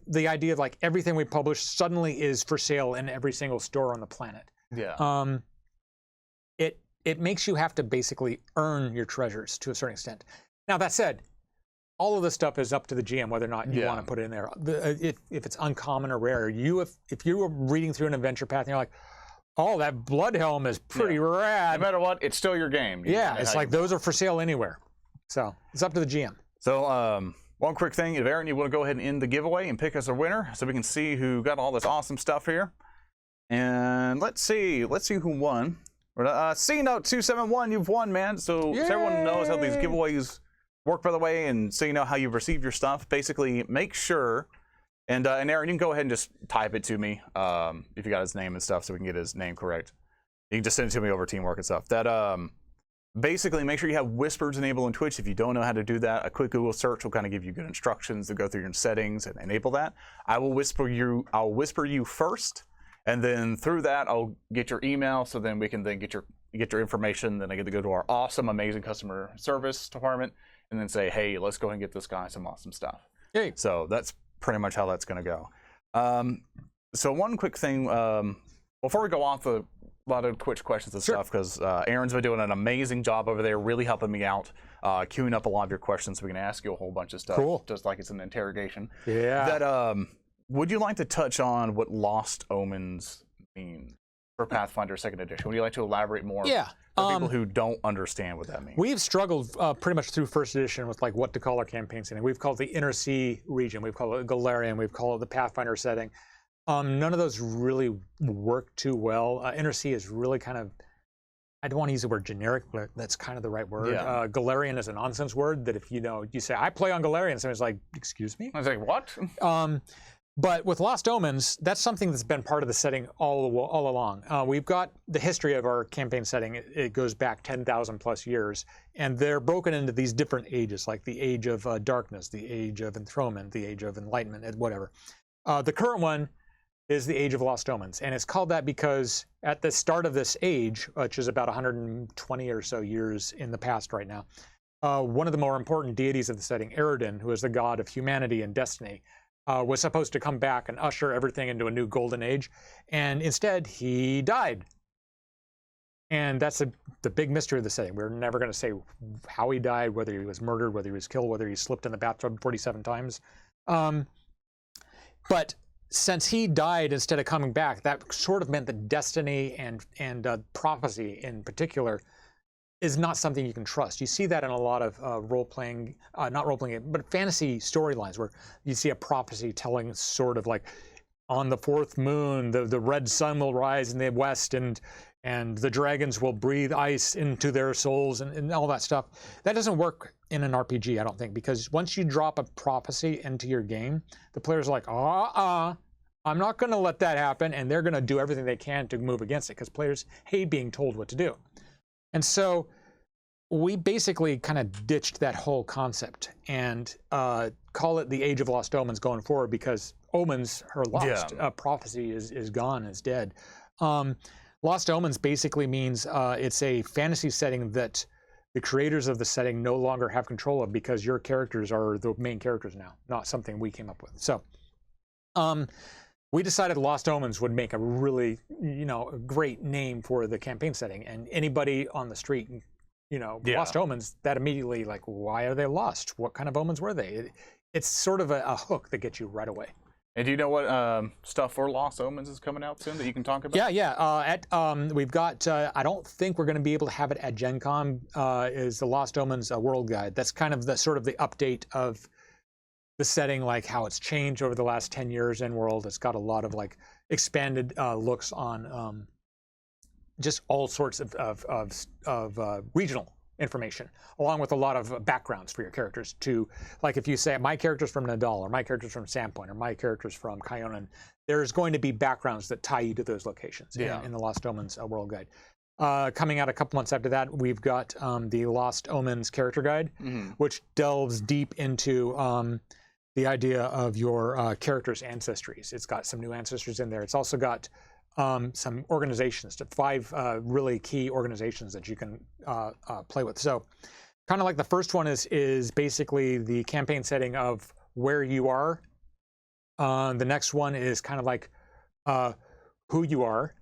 Speaker 2: the idea of like everything we publish suddenly is for sale in every single store on the planet. It makes you have to basically earn your treasures to a certain extent. Now that said, all of this stuff is up to the GM whether or not you want to put it in there. If it's uncommon or rare, if you were reading through an adventure path and you're like, "Oh, that blood helm is pretty rad."
Speaker 3: No matter what, it's still your game.
Speaker 2: It's like those are for sale anywhere. So it's up to the GM.
Speaker 1: So one quick thing, if Aaron, you want to go ahead and end the giveaway and pick us a winner so we can see who got all this awesome stuff here. And let's see who won. C-Note271, you've won, man. So everyone knows how these giveaways work, by the way, and so you know how you've received your stuff. Basically, make sure. And Aaron, you can go ahead and just type it to me if you got his name and stuff, so we can get his name correct. You can just send it to me over Teamwork and stuff. That basically, make sure you have whispers enabled in Twitch. If you don't know how to do that, a quick Google search will kind of give you good instructions to go through your settings and enable that. I'll whisper you first, and then through that, I'll get your email, so then we can then get your information. Then I get to go to our awesome, amazing customer service department, and then say, "Hey, let's go ahead and get this guy some awesome stuff."
Speaker 2: Hey.
Speaker 1: So that's pretty much how that's going to go. So one quick thing, before we go off a lot of Twitch questions and stuff, because Aaron's been doing an amazing job over there, really helping me out, queuing up a lot of your questions so we can ask you a whole bunch of stuff, just like it's an interrogation. That would you like to touch on what Lost Omens mean for Pathfinder 2nd Edition? Would you like to elaborate more? For people who don't understand what that means.
Speaker 2: We've struggled pretty much through 1st edition with like what to call our campaign setting. We've called it the Inner Sea region. We've called it Galarian. We've called it the Pathfinder setting. None of those really work too well. Inner Sea is really kind of, I don't want to use the word generic, but that's kind of the right word. Galarian is a nonsense word that if you say, "I play on Galarian," someone's like, "Excuse me?"
Speaker 3: I was like, "What?"
Speaker 2: But with Lost Omens, that's something that's been part of the setting all along. We've got the history of our campaign setting. It goes back 10,000 plus years, and they're broken into these different ages, like the Age of Darkness, the Age of Enthronement, the Age of Enlightenment, and whatever. The current one is the Age of Lost Omens, and it's called that because at the start of this age, which is about 120 or so years in the past right now, one of the more important deities of the setting, Eridan, who is the god of humanity and destiny, was supposed to come back and usher everything into a new golden age, and instead he died. And that's the big mystery of the setting. We're never going to say how he died, whether he was murdered, whether he was killed, whether he slipped in the bathtub 47 times. But since he died instead of coming back, that sort of meant that destiny and prophecy in particular is not something you can trust. You see that in a lot of role-playing, not role-playing, but fantasy storylines where you see a prophecy telling sort of like, on the fourth moon, the red sun will rise in the west, and the dragons will breathe ice into their souls, and all that stuff. That doesn't work in an RPG, I don't think, because once you drop a prophecy into your game, the players are like, I'm not going to let that happen, and they're going to do everything they can to move against it, because players hate being told what to do. And so we basically kind of ditched that whole concept and call it the Age of Lost Omens going forward, because omens are lost. Prophecy is gone, is dead. Lost Omens basically means it's a fantasy setting that the creators of the setting no longer have control of, because your characters are the main characters now, not something we came up with. So we decided Lost Omens would make a really, a great name for the campaign setting. And anybody on the street, Lost Omens, that immediately, like, why are they lost? What kind of omens were they? It's sort of a hook that gets you right away.
Speaker 3: And do you know what stuff for Lost Omens is coming out soon that you can talk about?
Speaker 2: Yeah. We've got, I don't think we're going to be able to have it at Gen Con, is the Lost Omens World Guide. That's kind of the update of the setting, like how it's changed over the last 10 years in world. It's got a lot of like expanded looks on just all sorts of regional information, along with a lot of backgrounds for your characters. To, like, if you say my character's from Nadal, or my character's from Sandpoint, or my character's from Kyonan, there's going to be backgrounds that tie you to those locations in the Lost Omens World Guide. Coming out a couple months after that, we've got the Lost Omens Character Guide, which delves deep into the idea of your character's ancestries. It's got some new ancestries in there. It's also got some organizations, 5 really key organizations that you can play with. So kind of like the first one is basically the campaign setting of where you are. The next one is kind of like who you are.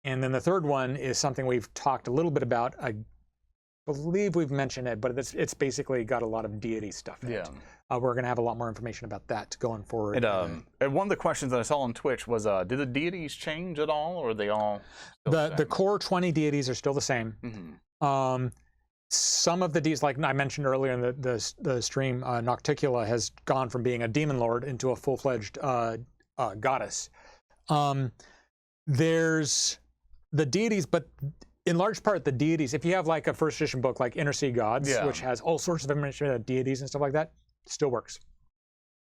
Speaker 2: And then the third one is something we've talked a little bit about. I believe we've mentioned it, but it's basically got a lot of deity stuff in it. We're going to have a lot more information about that going forward.
Speaker 3: And one of the questions that I saw on Twitch was, did the deities change at all, or are they all
Speaker 2: the core 20 deities are still the same. Some of the deities, like I mentioned earlier in the stream, Nocticula has gone from being a demon lord into a full-fledged goddess. There's the deities, but in large part, the deities, if you have like a first edition book like Inner Sea Gods, which has all sorts of information about deities and stuff like that, still works.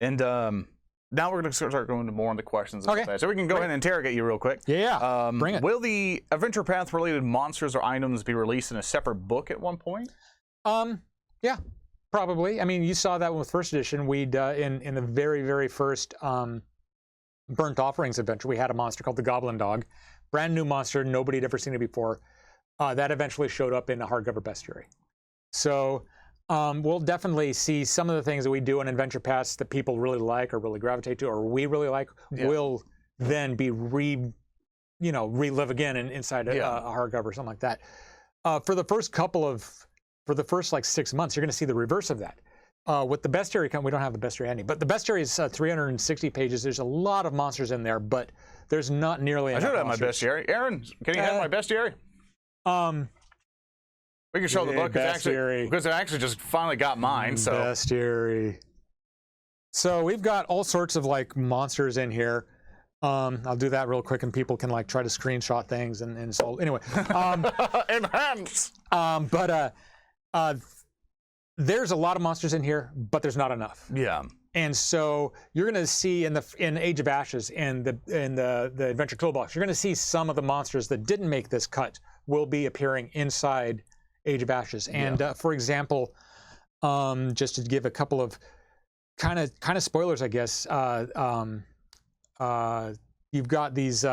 Speaker 3: And now we're going to start going into more on the questions. Okay. So we can go ahead and interrogate you real quick.
Speaker 2: Yeah, bring it.
Speaker 3: Will the Adventure Path related monsters or items be released in a separate book at one point?
Speaker 2: Yeah, probably. I mean, you saw that with first edition. We'd in the very, very first Burnt Offerings adventure, we had a monster called the Goblin Dog. Brand new monster, nobody had ever seen it before. That eventually showed up in a hardcover bestiary. So we'll definitely see some of the things that we do in Adventure Paths that people really like or really gravitate to, or we really like, will then be relive again inside a hardcover or something like that. For the first like 6 months, you're going to see the reverse of that. With the bestiary, we don't have the bestiary handy, but the bestiary is 360 pages. There's a lot of monsters in there, but there's not nearly enough.
Speaker 3: I should have my bestiary. Aaron, can you have my bestiary? We can show the book because I actually just finally got mine. So
Speaker 2: bestiary. So we've got all sorts of like monsters in here. I'll do that real quick, and people can like try to screenshot things and so anyway.
Speaker 3: Enhance.
Speaker 2: There's a lot of monsters in here, but there's not enough.
Speaker 3: Yeah.
Speaker 2: And so you're going to see in Age of Ashes and the Adventure Toolbox, you're going to see some of the monsters that didn't make this cut will be appearing inside Age of Ashes. And for example, just to give a couple of kind of spoilers, I guess, You've got these.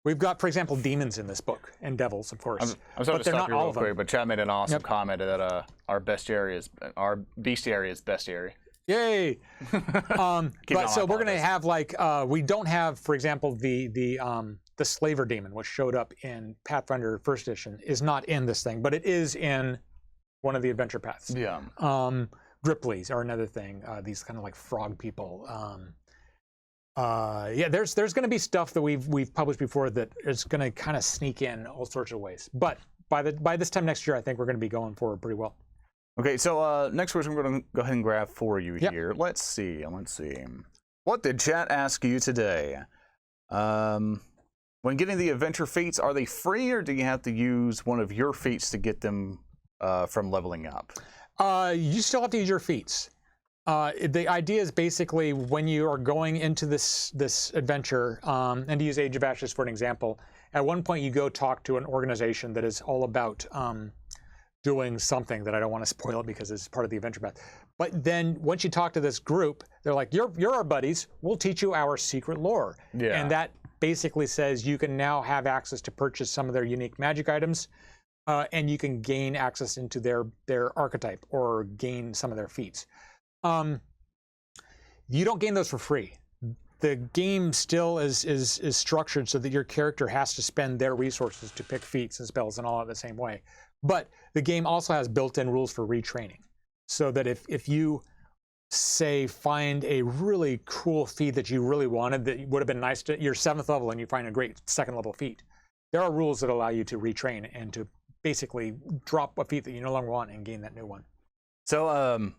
Speaker 2: We've got, for example, demons in this book, and devils, of course.
Speaker 3: I'm sorry
Speaker 2: but
Speaker 3: to
Speaker 2: they're
Speaker 3: stop
Speaker 2: not
Speaker 3: you
Speaker 2: all
Speaker 3: real
Speaker 2: of them.
Speaker 3: quick, but Chad made an awesome comment that our bestiary is bestiary.
Speaker 2: Yay! But so we're gonna have like we don't have, for example, the slaver demon, which showed up in Pathfinder First Edition, is not in this thing, but it is in one of the adventure paths.
Speaker 3: Yeah.
Speaker 2: Grippleys are another thing. These kind of like frog people. Yeah, there's going to be stuff that we've published before that is going to kind of sneak in all sorts of ways. But by this time next year, I think we're going to be going forward pretty well.
Speaker 1: Okay, so next question we're going to go ahead and grab for you here. Let's see. What did chat ask you today? When getting the adventure feats, are they free, or do you have to use one of your feats to get them from leveling up?
Speaker 2: You still have to use your feats. The idea is basically when you are going into this adventure, and to use Age of Ashes for an example, at one point you go talk to an organization that is all about doing something that I don't want to spoil it because it's part of the adventure path. But then once you talk to this group, they're like, you're our buddies. We'll teach you our secret lore.
Speaker 3: Yeah.
Speaker 2: And that basically says you can now have access to purchase some of their unique magic items, and you can gain access into their archetype or gain some of their feats. You don't gain those for free. The game still is structured so that your character has to spend their resources to pick feats and spells and all that the same way. But the game also has built-in rules for retraining, so that if you, say, find a really cool feat that you really wanted that would have been nice to, you're 7th level and you find a great 2nd level feat, there are rules that allow you to retrain and to basically drop a feat that you no longer want and gain that new one.
Speaker 1: So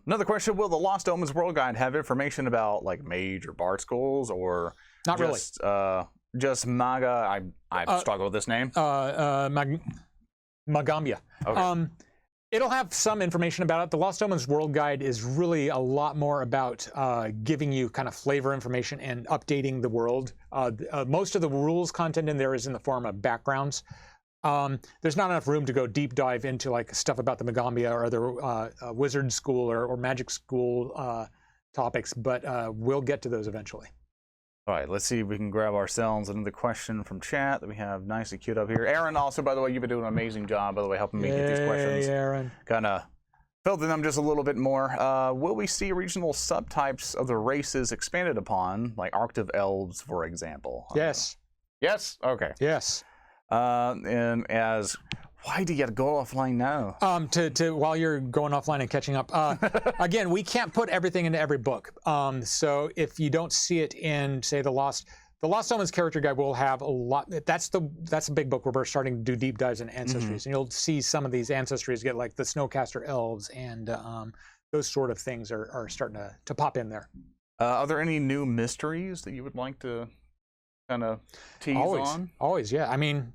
Speaker 1: another question, will the Lost Omens World Guide have information about like mage or bard schools, or
Speaker 2: Not
Speaker 1: just,
Speaker 2: really.
Speaker 1: Just Maga? I struggle with this name.
Speaker 2: Magambia.
Speaker 1: Okay.
Speaker 2: It'll have some information about it. The Lost Omens World Guide is really a lot more about giving you kind of flavor information and updating the world. Most of the rules content in there is in the form of backgrounds. There's not enough room to go deep dive into like stuff about the Magambia or other wizard school or magic school topics, but we'll get to those eventually.
Speaker 1: All right, let's see if we can grab ourselves another question from chat that we have nicely queued up here. Aaron, also, by the way, you've been doing an amazing job, by the way, helping me get these questions.
Speaker 2: Aaron.
Speaker 1: Kind of filtering them just a little bit more. Will we see regional subtypes of the races expanded upon, like Arctic elves, for example?
Speaker 2: Yes.
Speaker 3: Yes? Okay.
Speaker 2: Yes.
Speaker 1: And as... Why do you got to go offline now?
Speaker 2: While you're going offline and catching up. Again, we can't put everything into every book. So if you don't see it in, say, the Lost Omens character guide will have a lot. That's a big book where we're starting to do deep dives in ancestries, and you'll see some of these ancestries get like the Snowcaster elves, and those sort of things are starting to pop in there.
Speaker 1: Are there any new mysteries that you would like to kind of tease on?
Speaker 2: Always, yeah. I mean.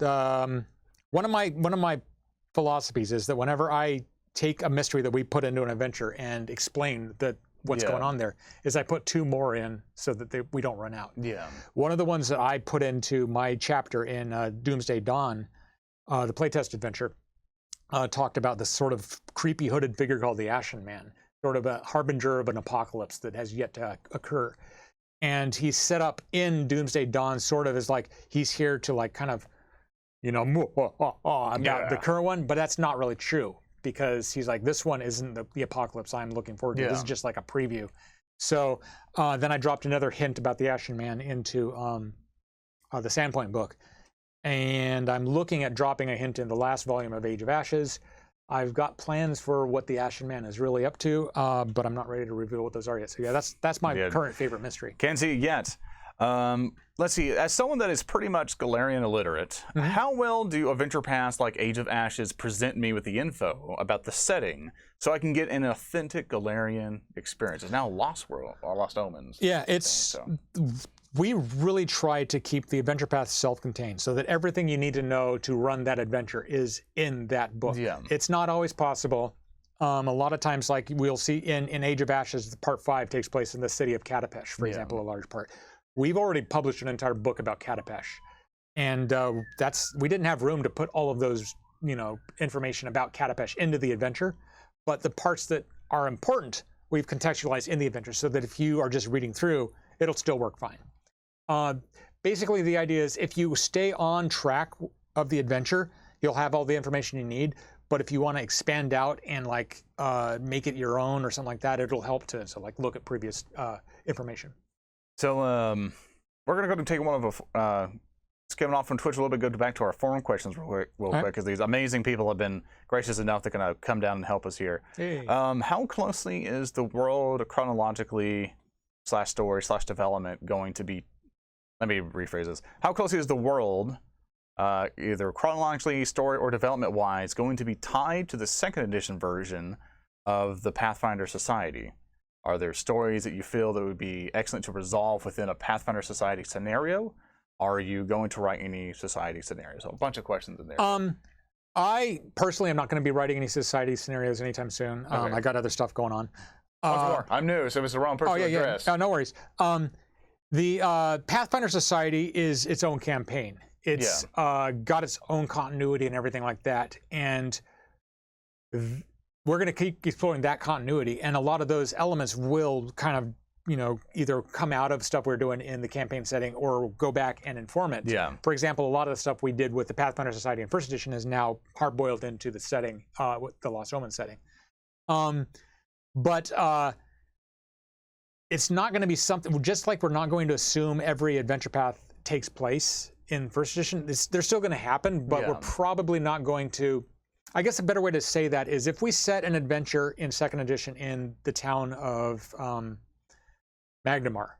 Speaker 2: One of my philosophies is that whenever I take a mystery that we put into an adventure and explain what's going on there, is I put 2 more in so that we don't run out.
Speaker 1: Yeah.
Speaker 2: One of the ones that I put into my chapter in Doomsday Dawn, the playtest adventure, talked about this sort of creepy hooded figure called the Ashen Man, sort of a harbinger of an apocalypse that has yet to occur. And he's set up in Doomsday Dawn sort of as like he's here to like kind of about the current one, but that's not really true, because he's like, this one isn't the apocalypse I'm looking forward to. This is just like a preview. So then I dropped another hint about the Ashen Man into the Sandpoint book, and I'm looking at dropping a hint in the last volume of Age of Ashes. I've got plans for what the Ashen Man is really up to, but I'm not ready to reveal what those are yet. So yeah, that's my current favorite mystery.
Speaker 1: Can't see it yet. Let's see, as someone that is pretty much Galarian illiterate, how well do adventure paths like Age of Ashes present me with the info about the setting so I can get an authentic Galarian experience? It's now Lost World, or Lost Omens.
Speaker 2: Yeah, we really try to keep the adventure path self-contained so that everything you need to know to run that adventure is in that book. Yeah. It's not always possible. A lot of times, like we'll see in Age of Ashes, part 5 takes place in the city of Katapesh, for example, a large part. We've already published an entire book about Katapesh, and we didn't have room to put all of those, information about Katapesh into the adventure, but the parts that are important, we've contextualized in the adventure so that if you are just reading through, it'll still work fine. Basically, the idea is if you stay on track of the adventure, you'll have all the information you need. But if you want to expand out and like make it your own or something like that, it'll help to look at previous information.
Speaker 1: So we're gonna go and take one of skimming off from Twitch a little bit. Go back to our forum questions real quick, because these amazing people have been gracious enough to kind of come down and help us here.
Speaker 2: Hey.
Speaker 1: How closely is the world chronologically / story / development going to be? Let me rephrase this. How closely is the world, either chronologically, story, or development-wise, going to be tied to the 2nd edition version of the Pathfinder Society? Are there stories that you feel that would be excellent to resolve within a Pathfinder Society scenario? Are you going to write any society scenarios? So a bunch of questions in there.
Speaker 2: I personally am not going to be writing any society scenarios anytime soon.
Speaker 1: Okay.
Speaker 2: I got other stuff going on.
Speaker 1: I'm new, so it's the wrong person to address.
Speaker 2: No worries. The Pathfinder Society is its own campaign. It's got its own continuity and everything like that. And we're going to keep exploring that continuity. And a lot of those elements will kind of, either come out of stuff we're doing in the campaign setting or go back and inform it.
Speaker 1: Yeah.
Speaker 2: For example, a lot of the stuff we did with the Pathfinder Society in 1st edition is now hard-boiled into the setting, with the Lost Omens setting. But it's not going to be something, just like we're not going to assume every adventure path takes place in 1st edition. They're still going to happen, but we're probably not going to. I guess a better way to say that is if we set an adventure in 2nd edition in the town of Magnamar,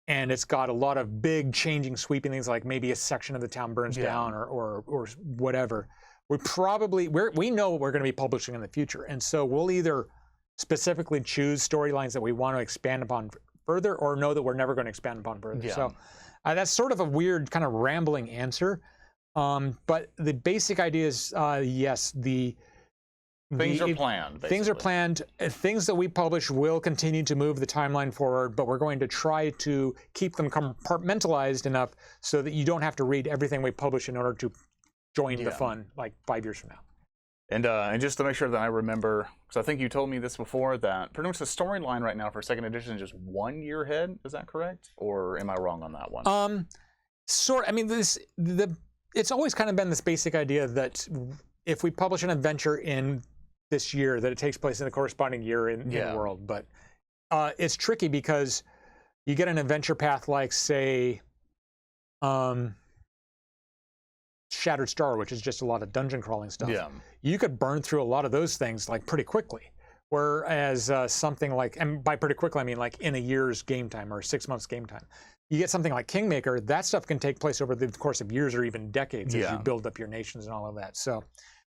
Speaker 2: and it's got a lot of big changing, sweeping things, like maybe a section of the town burns down or whatever. We know what we're going to be publishing in the future, and so we'll either specifically choose storylines that we want to expand upon further, or know that we're never going to expand upon further.
Speaker 1: Yeah.
Speaker 2: So that's sort of a weird kind of rambling answer, but the basic idea is yes,
Speaker 1: things are planned. Basically.
Speaker 2: Things are planned. Things that we publish will continue to move the timeline forward, but we're going to try to keep them compartmentalized enough so that you don't have to read everything we publish in order to join the fun like 5 years from now.
Speaker 1: And just to make sure that I remember, because I think you told me this before, that pretty much the storyline right now for 2nd edition is just 1 year ahead. Is that correct, or am I wrong on that one?
Speaker 2: It's always kind of been this basic idea that if we publish an adventure in this year, that it takes place in the corresponding year in the world. But it's tricky because you get an adventure path like, say, Shattered Star, which is just a lot of dungeon crawling stuff.
Speaker 1: Yeah.
Speaker 2: You could burn through a lot of those things like pretty quickly. Whereas something like, and by pretty quickly I mean like in a year's game time or 6 months game time, you get something like Kingmaker, that stuff can take place over the course of years or even decades as you build up your nations and all of that. So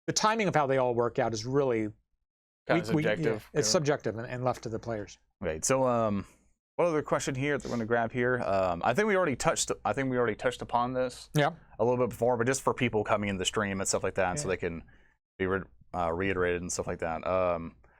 Speaker 2: the timing of how they all work out is really
Speaker 1: kind of subjective.
Speaker 2: It's subjective and left to the players.
Speaker 1: Right. So what other question here that we're going to grab here? I think we already touched upon this a little bit before, but just for people coming in the stream and stuff like that, so they can be reiterated and stuff like that.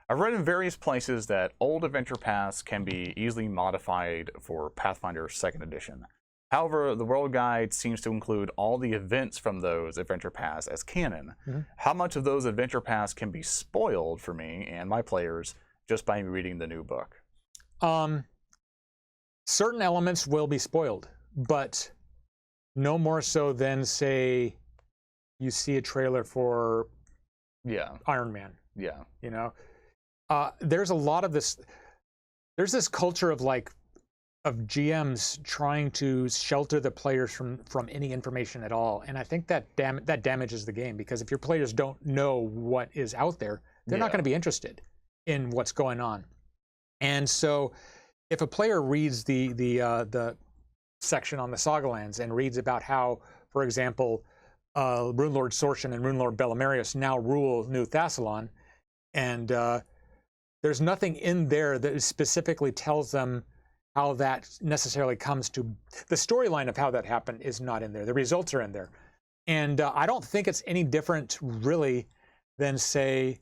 Speaker 1: I've read in various places that old adventure paths can be easily modified for Pathfinder 2nd edition. However, the World Guide seems to include all the events from those adventure paths as canon. How much of those adventure paths can be spoiled for me and my players just by reading the new book?
Speaker 2: Certain elements will be spoiled, but no more so than, say, you see a trailer for Iron Man.
Speaker 1: Yeah.
Speaker 2: There's a lot of this. There's this culture of GMs trying to shelter the players from any information at all, and I think that damages the game, because if your players don't know what is out there, they're not going to be interested in what's going on. And so, if a player reads the section on the Sagalands and reads about how, for example, Runelord Sorshan and Runelord Belimarius now rule New Thassalon, and there's nothing in there that specifically tells them how that necessarily comes to, the storyline of how that happened is not in there. The results are in there. And I don't think it's any different, really, than, say,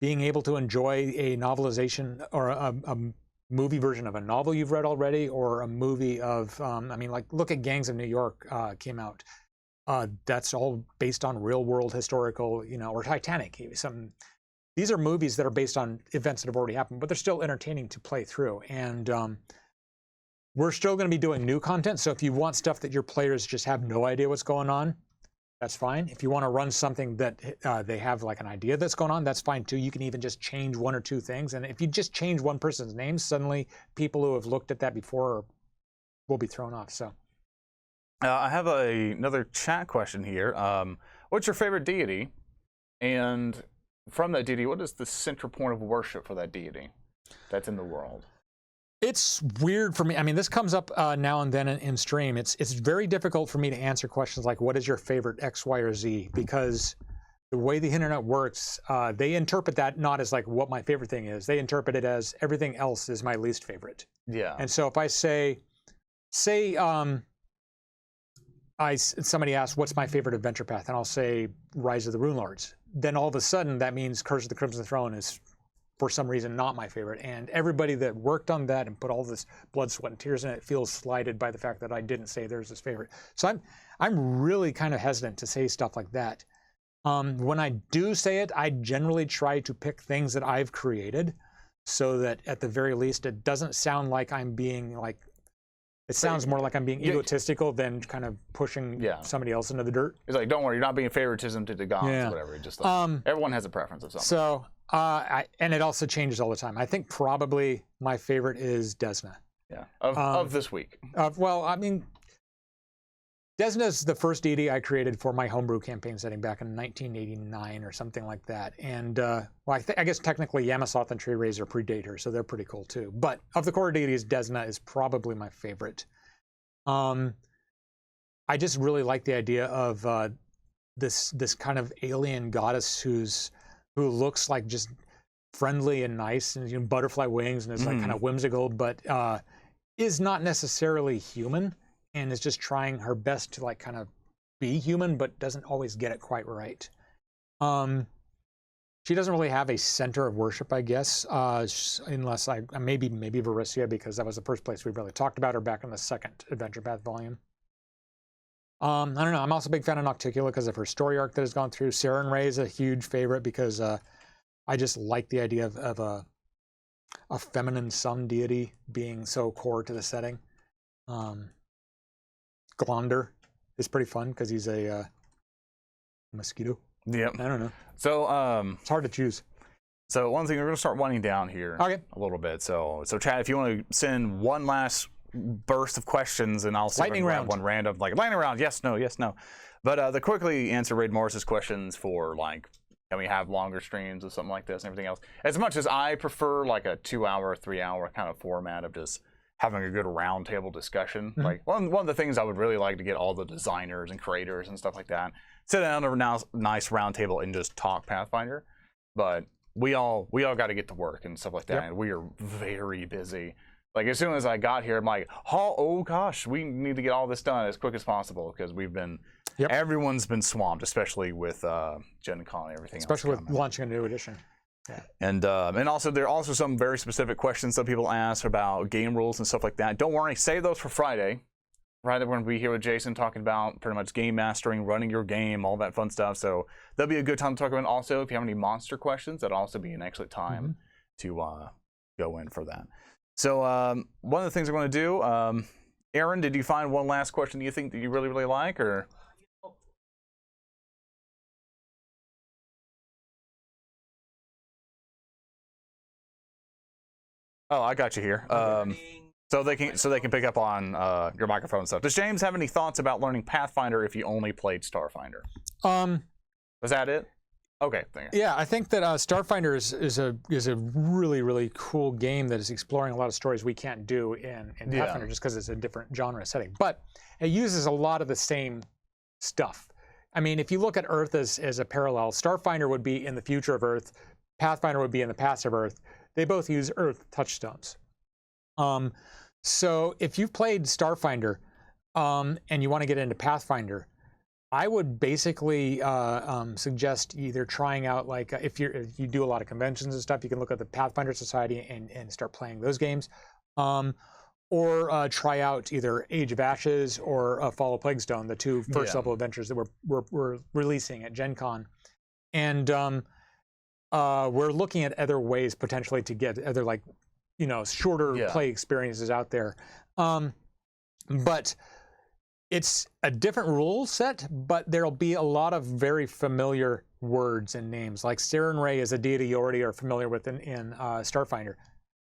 Speaker 2: being able to enjoy a novelization or a movie version of a novel you've read already, or a movie of, look at Gangs of New York came out. That's all based on real-world historical, or Titanic. These are movies that are based on events that have already happened, but they're still entertaining to play through. And We're still going to be doing new content, so if you want stuff that your players just have no idea what's going on, that's fine. If you want to run something that they have like an idea that's going on, that's fine too. You can even just change one or two things, and if you just change one person's name, suddenly people who have looked at that before will be thrown off. So,
Speaker 1: I have another chat question here. What's your favorite deity? And from that deity, what is the central point of worship for that deity that's in the world?
Speaker 2: It's weird for me. I mean, this comes up now and then in stream. It's very difficult for me to answer questions like, what is your favorite X, Y, or Z? Because the way the internet works, they interpret that not as like what my favorite thing is. They interpret it as everything else is my least favorite.
Speaker 1: Yeah.
Speaker 2: And so if I say somebody asks, what's my favorite adventure path? And I'll say Rise of the Rune Lords. Then all of a sudden, that means Curse of the Crimson Throne is, for some reason, not my favorite. And everybody that worked on that and put all this blood, sweat, and tears in it feels slighted by the fact that I didn't say theirs is favorite. So I'm really kind of hesitant to say stuff like that. When I do say it, I generally try to pick things that I've created so that at the very least, it doesn't sound like I'm being like, it sounds more like I'm being egotistical than kind of pushing somebody else into the dirt.
Speaker 3: It's like, don't worry, you're not being favoritism to the gods or whatever. Just like, everyone has a preference of something.
Speaker 2: So, and it also changes all the time. I think probably my favorite is Desna.
Speaker 3: Yeah, of this week.
Speaker 2: Well, I mean, Desna is the first deity I created for my homebrew campaign setting back in 1989 or something like that. And well, I guess technically Yamasoth and Tree Razor predate her, so they're pretty cool too. But of the core deities, Desna is probably my favorite. I just really like the idea of this kind of alien goddess who looks like just friendly and nice and, you know, butterfly wings and is like kind of whimsical, but is not necessarily human. And is just trying her best to like kind of be human, but doesn't always get it quite right. She doesn't really have a center of worship, I guess, unless maybe Varissia, because that was the first place we really talked about her back in the second Adventure Path volume. I don't know. I'm also a big fan of Nocticula because of her story arc that has gone through. Saren Ray is a huge favorite because I just like the idea of a feminine sun deity being so core to the setting. Glonder is pretty fun because he's a mosquito.
Speaker 1: Yep.
Speaker 2: I don't know.
Speaker 1: So
Speaker 2: it's hard to choose.
Speaker 1: So one thing, we're gonna start winding down here a little bit. So Chad, if you want to send one last burst of questions, and I'll see
Speaker 2: lightning round.
Speaker 1: One random, like lightning round. Yes, no, yes, no. But the quickly answer Raid Morris's questions for like, can we have longer streams or something like this and everything else? As much as I prefer like a 2-hour, 3-hour kind of format of just having a good roundtable discussion. Like one of the things I would really like to get all the designers and creators and stuff like that, sit down over a nice roundtable and just talk Pathfinder. But we all got to get to work and stuff like that, and we are very busy. Like as soon as I got here, I'm like, oh gosh, we need to get all this done as quick as possible because we've been, everyone's been swamped, especially with Gen Con and everything.
Speaker 2: Especially with launching a new edition.
Speaker 1: Yeah. And also there are also some very specific questions that people ask about game rules and stuff like that. Don't worry, save those for Friday. Friday we're going to be here with Jason talking about pretty much game mastering, running your game, all that fun stuff. So that'll be a good time to talk about. Also, if you have any monster questions, that'll also be an excellent time to go in for that. So one of the things we're going to do, Aaron, did you find one last question that you think that you really like, or? Oh, I got you here. So they can pick up on your microphone and stuff. Does James have any thoughts about learning Pathfinder if you only played Starfinder? Was that it? Okay.
Speaker 2: Yeah, I think that Starfinder is a really cool game that is exploring a lot of stories we can't do in Pathfinder just because it's a different genre setting. But it uses a lot of the same stuff. I mean, if you look at Earth as a parallel, Starfinder would be in the future of Earth, Pathfinder would be in the past of Earth. They both use Earth touchstones. So if you've played Starfinder and you want to get into Pathfinder, I would basically suggest either trying out, like if you do a lot of conventions and stuff, you can look at the Pathfinder Society and start playing those games, or try out either Age of Ashes or Fall of Plaguestone, the two first level adventures that we're releasing at Gen Con. And we're looking at other ways potentially to get other like shorter play experiences out there. But it's a different rule set, but there'll be a lot of very familiar words and names. Like Saren Ray is a deity you already are familiar with in Starfinder.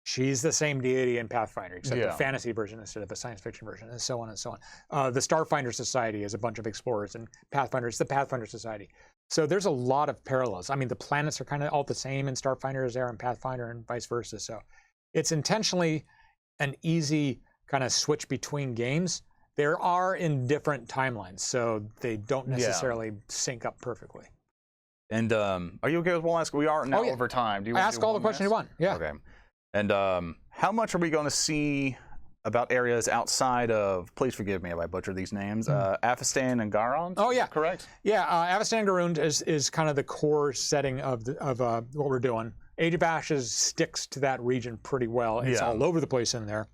Speaker 2: She's the same deity in Pathfinder, except the fantasy version instead of the science fiction version, and so on and so on. The Starfinder Society is a bunch of explorers, and Pathfinder is the Pathfinder Society. So there's a lot of parallels. I mean, the planets are kind of all the same in Starfinder as they are in Pathfinder, and vice versa. So it's intentionally an easy kind of switch between games. There are in different timelines, so they don't necessarily sync up perfectly.
Speaker 1: And are you okay with one last? We are now over time. Do you
Speaker 2: ask all the questions you want? Yeah.
Speaker 1: Okay. And how much are we going to see about areas outside of? Please forgive me if I butcher these names. Avestan and Garond.
Speaker 2: Oh yeah,
Speaker 1: correct.
Speaker 2: Yeah, Avestan and Garund is kind of the core setting of what we're doing. Age of Ashes sticks to that region pretty well. It's all over the place in there,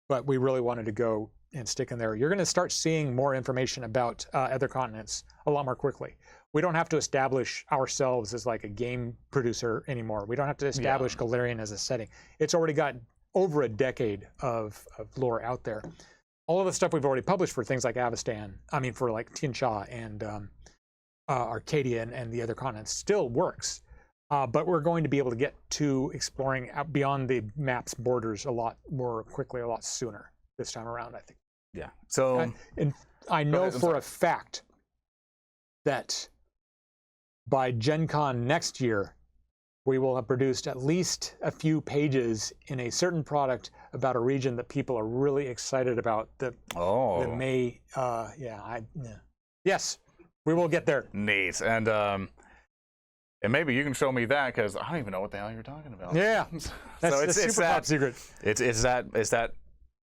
Speaker 2: but we really wanted to go and stick in there. You're going to start seeing more information about other continents a lot more quickly. We don't have to establish ourselves as like a game producer anymore. We don't have to establish Golarion as a setting. It's already got over a decade of lore out there. All of the stuff we've already published for things like Avestan, for like Tian Sha and Arcadia and the other continents still works. But we're going to be able to get to exploring out beyond the map's borders a lot more quickly, a lot sooner this time around, I think.
Speaker 1: Yeah. So
Speaker 2: and I know for a fact that by Gen Con next year, we will have produced at least a few pages in a certain product about a region that people are really excited about. Yes, we will get there.
Speaker 1: Neat. And maybe you can show me that, because I don't even know what the hell you're talking about.
Speaker 2: Yeah, that's
Speaker 1: so
Speaker 2: it's super top secret.
Speaker 1: It's that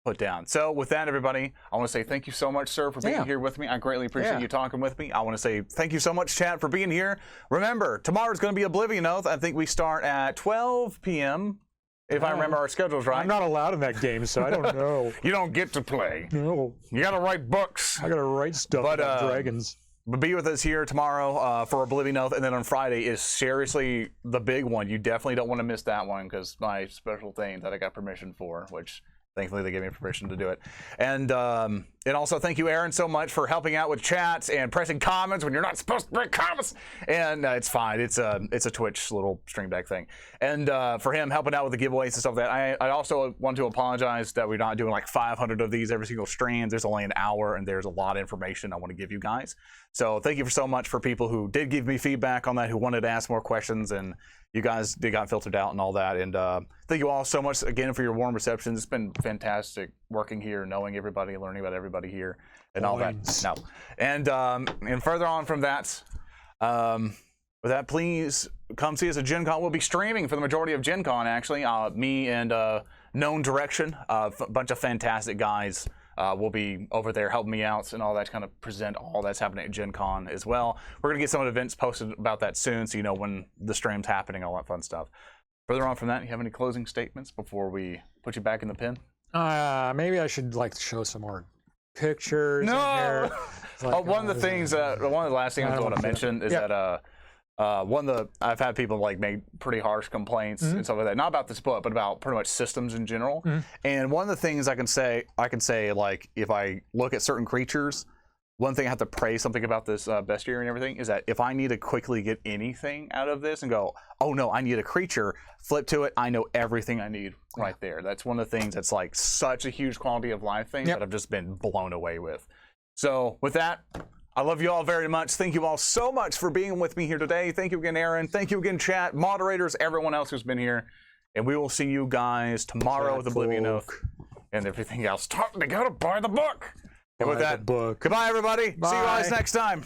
Speaker 1: put down. So with that, everybody, I want to say thank you so much, sir, for being here with me. I greatly appreciate you talking with me. I want to say thank you so much, chat, for being here. Remember, tomorrow's going to be Oblivion Oath. I think we start at 12 p.m. if I remember our schedules right.
Speaker 2: I'm not allowed in that game, so I don't know.
Speaker 1: You don't get to play.
Speaker 2: No.
Speaker 1: You got to write books.
Speaker 2: I got to write stuff about dragons.
Speaker 1: But be with us here tomorrow for Oblivion Oath, and then on Friday is seriously the big one. You definitely don't want to miss that one, because my special thing that I got permission for, which thankfully they gave me permission to do it. And also thank you, Aaron, so much for helping out with chats and pressing comments when you're not supposed to press comments. And it's fine. It's a Twitch little stream deck thing. And for him helping out with the giveaways and stuff like that. I also want to apologize that we're not doing like 500 of these every single stream. There's only an hour, and there's a lot of information I want to give you guys. So thank you so much for people who did give me feedback on that, who wanted to ask more questions, and you guys got filtered out and all that. And thank you all so much again for your warm reception. It's been fantastic working here, knowing everybody, learning about everybody here, and all that. No. And further on from that, with that, please come see us at Gen Con. We'll be streaming for the majority of Gen Con, actually. Me and Known Direction, a bunch of fantastic guys. Will be over there helping me out and all that, to kind of present all that's happening at Gen Con as well. We're going to get some events posted about that soon, so you know when the stream's happening, all that fun stuff. Further on from that, you have any closing statements before we put you back in the pen?
Speaker 2: Maybe I should show some more pictures.
Speaker 1: No! One of the things, one of the last things I want to mention is that I've had people make pretty harsh complaints and stuff like that, not about this book, but about pretty much systems in general. And one of the things I can say like, if I look at certain creatures, one thing I have to praise something about this bestiary and everything is that if I need to quickly get anything out of this and go, oh no, I need a creature, flip to it, I know everything I need right there. That's one of the things that's like such a huge quality of life thing that I've just been blown away with. So with that, I love you all very much. Thank you all so much for being with me here today. Thank you again, Aaron. Thank you again, chat, moderators, everyone else who's been here. And we will see you guys tomorrow with Oblivion Oath and everything else. Time to go to buy the book. And with that, goodbye, everybody. Bye. See you guys next time.